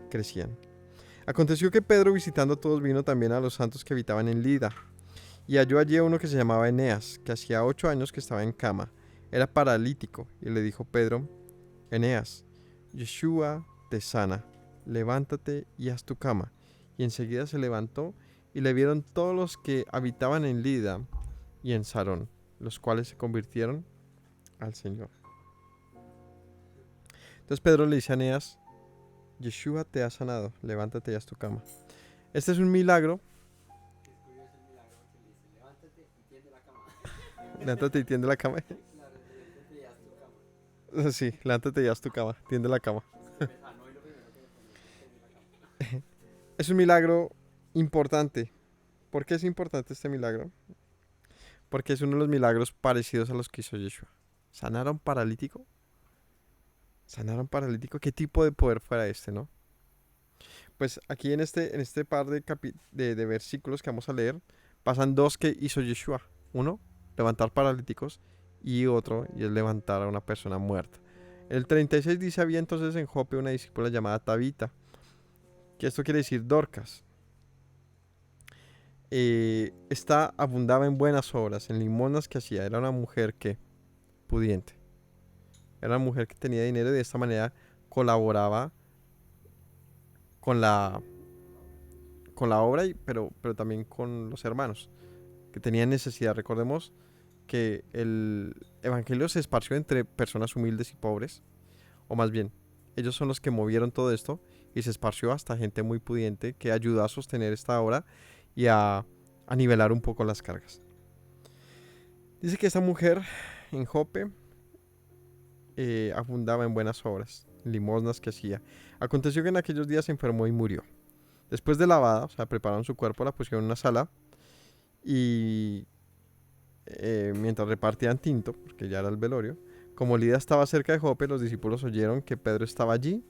crecían. Aconteció que Pedro, visitando a todos, vino también a los santos que habitaban en Lida, y halló allí a uno que se llamaba Eneas, que hacía 8 años que estaba en cama. Era paralítico, y le dijo Pedro: Eneas, Yeshua te sana, levántate y haz tu cama. Y enseguida se levantó, y le vieron todos los que habitaban en Lida y en Sarón, los cuales se convirtieron al Señor. Entonces Pedro le dice a Eneas: Yeshua te ha sanado, levántate y haz tu cama. Este es un milagro. Levántate y tiende la cama. Sí, levántate y haz tu cama, tiende la cama. Es un milagro importante. ¿Por qué es importante este milagro? Porque es uno de los milagros parecidos a los que hizo Yeshua. ¿Sanar a un paralítico? ¿Sanar a un paralítico? ¿Qué tipo de poder fuera este, no? Pues aquí en este par de versículos que vamos a leer, pasan dos que hizo Yeshua. Uno, levantar paralíticos, y otro, y es levantar a una persona muerta. El 36 dice: había entonces en Jope una discípula llamada Tabita, que esto quiere decir Dorcas. Esta abundaba en buenas obras, en limosnas que hacía. Era una mujer pudiente. Era una mujer que tenía dinero, y de esta manera colaboraba con la obra, pero también con los hermanos que tenían necesidad. Recordemos que el evangelio se esparció entre personas humildes y pobres, o más bien, ellos son los que movieron todo esto, y se esparció hasta gente muy pudiente que ayudó a sostener esta obra y a nivelar un poco las cargas. Dice que esta mujer en Jope abundaba en buenas obras, limosnas que hacía. Aconteció que en aquellos días se enfermó y murió. Después de lavada, o sea, prepararon su cuerpo, la pusieron en una sala, y mientras repartían tinto, porque ya era el velorio, como Lida estaba cerca de Jope, los discípulos oyeron que Pedro estaba allí.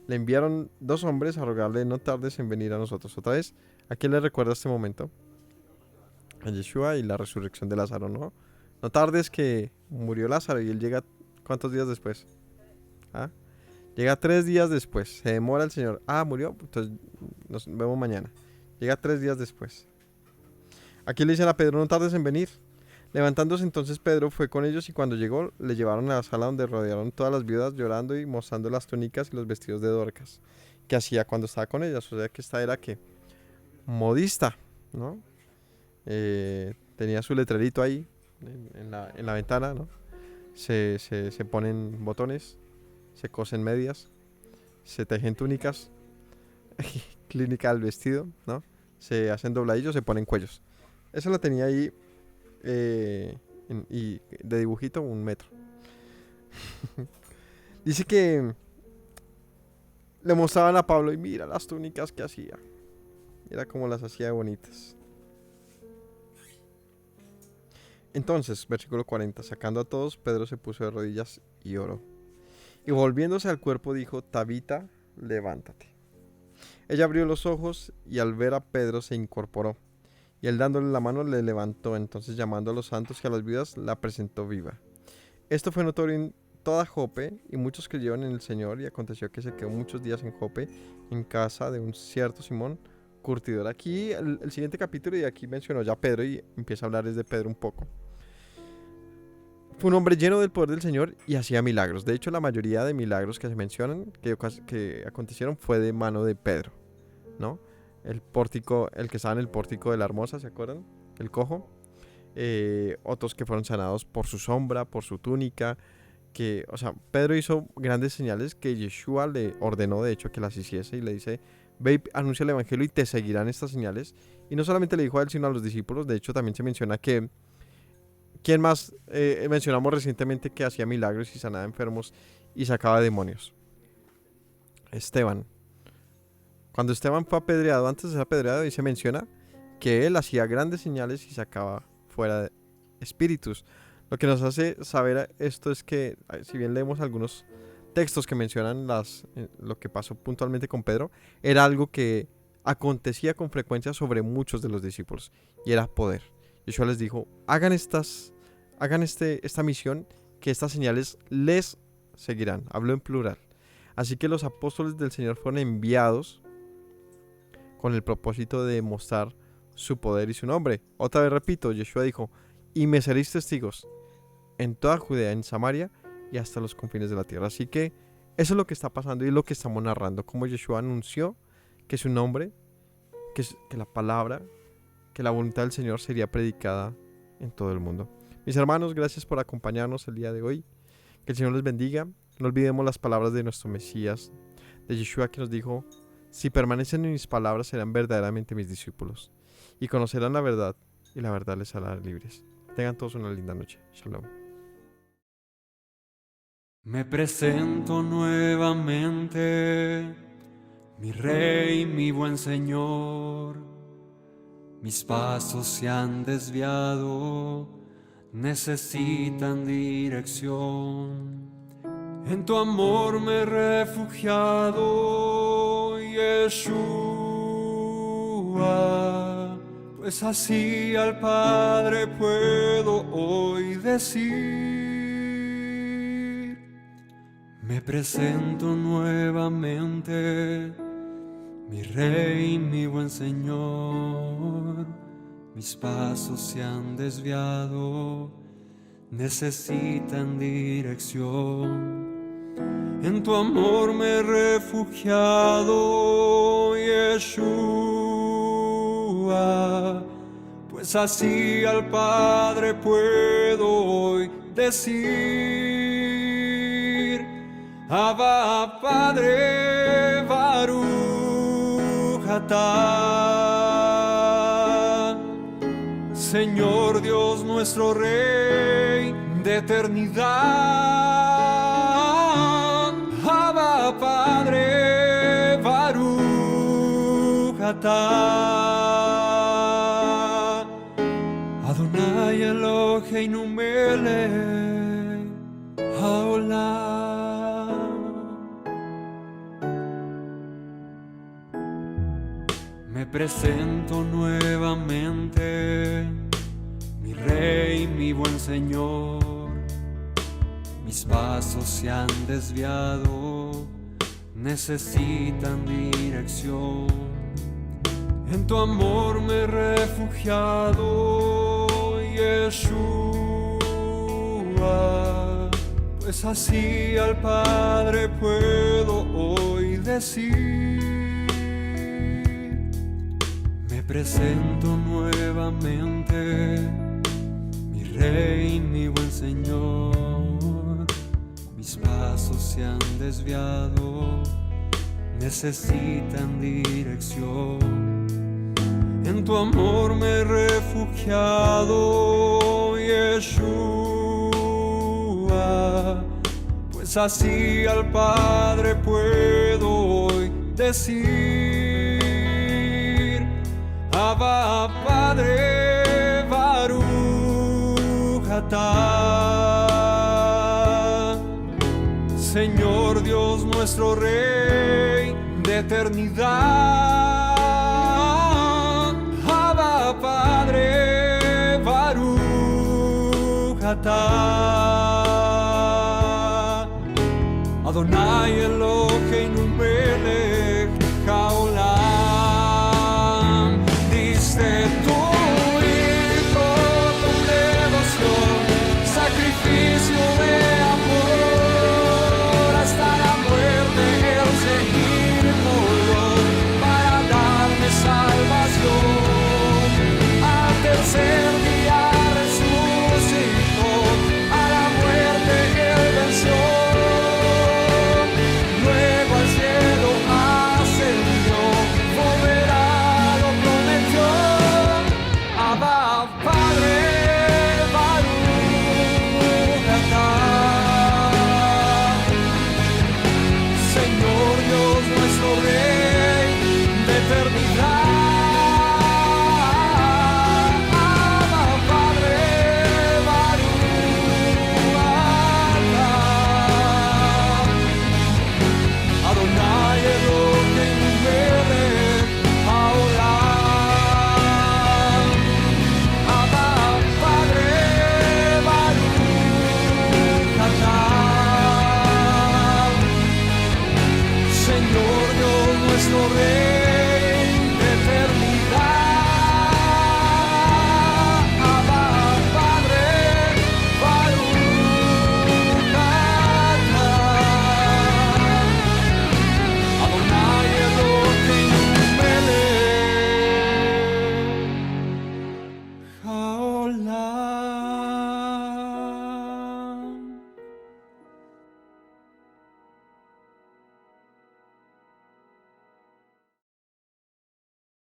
Le enviaron 2 hombres a rogarle: no tardes en venir a nosotros. Otra vez, ¿a quién le recuerda este momento? A Yeshua y la resurrección de Lázaro, ¿no? No tardes, que murió Lázaro, y él llega, ¿cuántos días después? Llega 3 días después. Se demora el Señor. Murió, entonces nos vemos mañana. Llega 3 días después. Aquí le dicen a Pedro: no tardes en venir. Levantándose entonces Pedro fue con ellos, y cuando llegó le llevaron a la sala donde rodearon todas las viudas, llorando y mostrando las túnicas y los vestidos de Dorcas, que hacía cuando estaba con ellas. O sea que esta era modista, ¿no? Tenía su letrerito ahí en la ventana, ¿no? Se ponen botones, se cosen medias, se tejen túnicas, clínica del vestido, ¿no? se hacen dobladillos, se ponen cuellos. Eso lo tenía ahí y de dibujito 1 metro. Dice que le mostraban a Pablo y mira las túnicas que hacía. Mira cómo las hacía de bonitas. Entonces, versículo 40, sacando a todos, Pedro se puso de rodillas y oró. Y volviéndose al cuerpo dijo, Tabita, levántate. Ella abrió los ojos y al ver a Pedro se incorporó. Y él dándole la mano le levantó. Entonces llamando a los santos y a las viudas la presentó viva. Esto fue notorio en toda Jope y muchos creyeron en el Señor. Y aconteció que se quedó muchos días en Jope en casa de un cierto Simón curtidor. Aquí el siguiente capítulo, y aquí mencionó ya Pedro y empieza a hablar desde Pedro un poco. Fue un hombre lleno del poder del Señor y hacía milagros. De hecho, la mayoría de milagros que se mencionan, que acontecieron, fue de mano de Pedro, ¿no? El pórtico, el que estaba en el pórtico de la Hermosa, ¿se acuerdan? El cojo. Otros que fueron sanados por su sombra, por su túnica. O sea, Pedro hizo grandes señales que Yeshua le ordenó, de hecho, que las hiciese. Y le dice, ve y anuncia el evangelio y te seguirán estas señales. Y no solamente le dijo a él, sino a los discípulos. De hecho, también se menciona que ¿quién más mencionamos recientemente que hacía milagros y sanaba enfermos y sacaba demonios? Esteban. Cuando Esteban fue apedreado, antes de ser apedreado, ahí se menciona que él hacía grandes señales y sacaba fuera espíritus. Lo que nos hace saber esto es que, si bien leemos algunos textos que mencionan lo que pasó puntualmente con Pedro, era algo que acontecía con frecuencia sobre muchos de los discípulos, y era poder. Yeshua les dijo, hagan esta misión, que estas señales les seguirán. Habló en plural. Así que los apóstoles del Señor fueron enviados con el propósito de mostrar su poder y su nombre. Otra vez repito, Yeshua dijo, y me seréis testigos en toda Judea, en Samaria y hasta los confines de la tierra. Así que eso es lo que está pasando y es lo que estamos narrando, como Yeshua anunció que su nombre, que la palabra, que la voluntad del Señor sería predicada en todo el mundo. Mis hermanos, gracias por acompañarnos el día de hoy. Que el Señor les bendiga. No olvidemos las palabras de nuestro Mesías, de Yeshua, que nos dijo, si permanecen en mis palabras serán verdaderamente mis discípulos y conocerán la verdad y la verdad les hará libres. Tengan todos una linda noche. Shalom. Me presento nuevamente, mi Rey, mi buen Señor. Mis pasos se han desviado, necesitan dirección. En tu amor me he refugiado, Yeshua, pues así al Padre puedo hoy decir. Me presento nuevamente, mi Rey, mi buen Señor. Mis pasos se han desviado, necesitan dirección. En tu amor me he refugiado, Yeshua, pues así al Padre puedo hoy decir. Abba, Padre, Baruch atah, Señor Dios nuestro Rey de eternidad. Abba, Padre, Baruch atah, Adonai Eloheinu melech haolam. Me presento nuevamente, mi Rey, mi buen Señor. Mis pasos se han desviado, necesitan dirección. En tu amor me he refugiado, Yeshua, pues así al Padre puedo hoy decir. Me presento nuevamente, mi Rey, mi buen Señor. Mis pasos se han desviado, necesitan dirección. en tu amor me he refugiado, Yeshua, pues así al Padre puedo hoy decir, Abba Padre, Baruch atah. Señor Dios nuestro Rey de eternidad, Abba Padre, Baruch atah. Adonai Eloheinu melech haolam, diste tu hijo con devoción, sacrificio de amor, hasta la muerte el Señor murió para darme salvación. Al tercer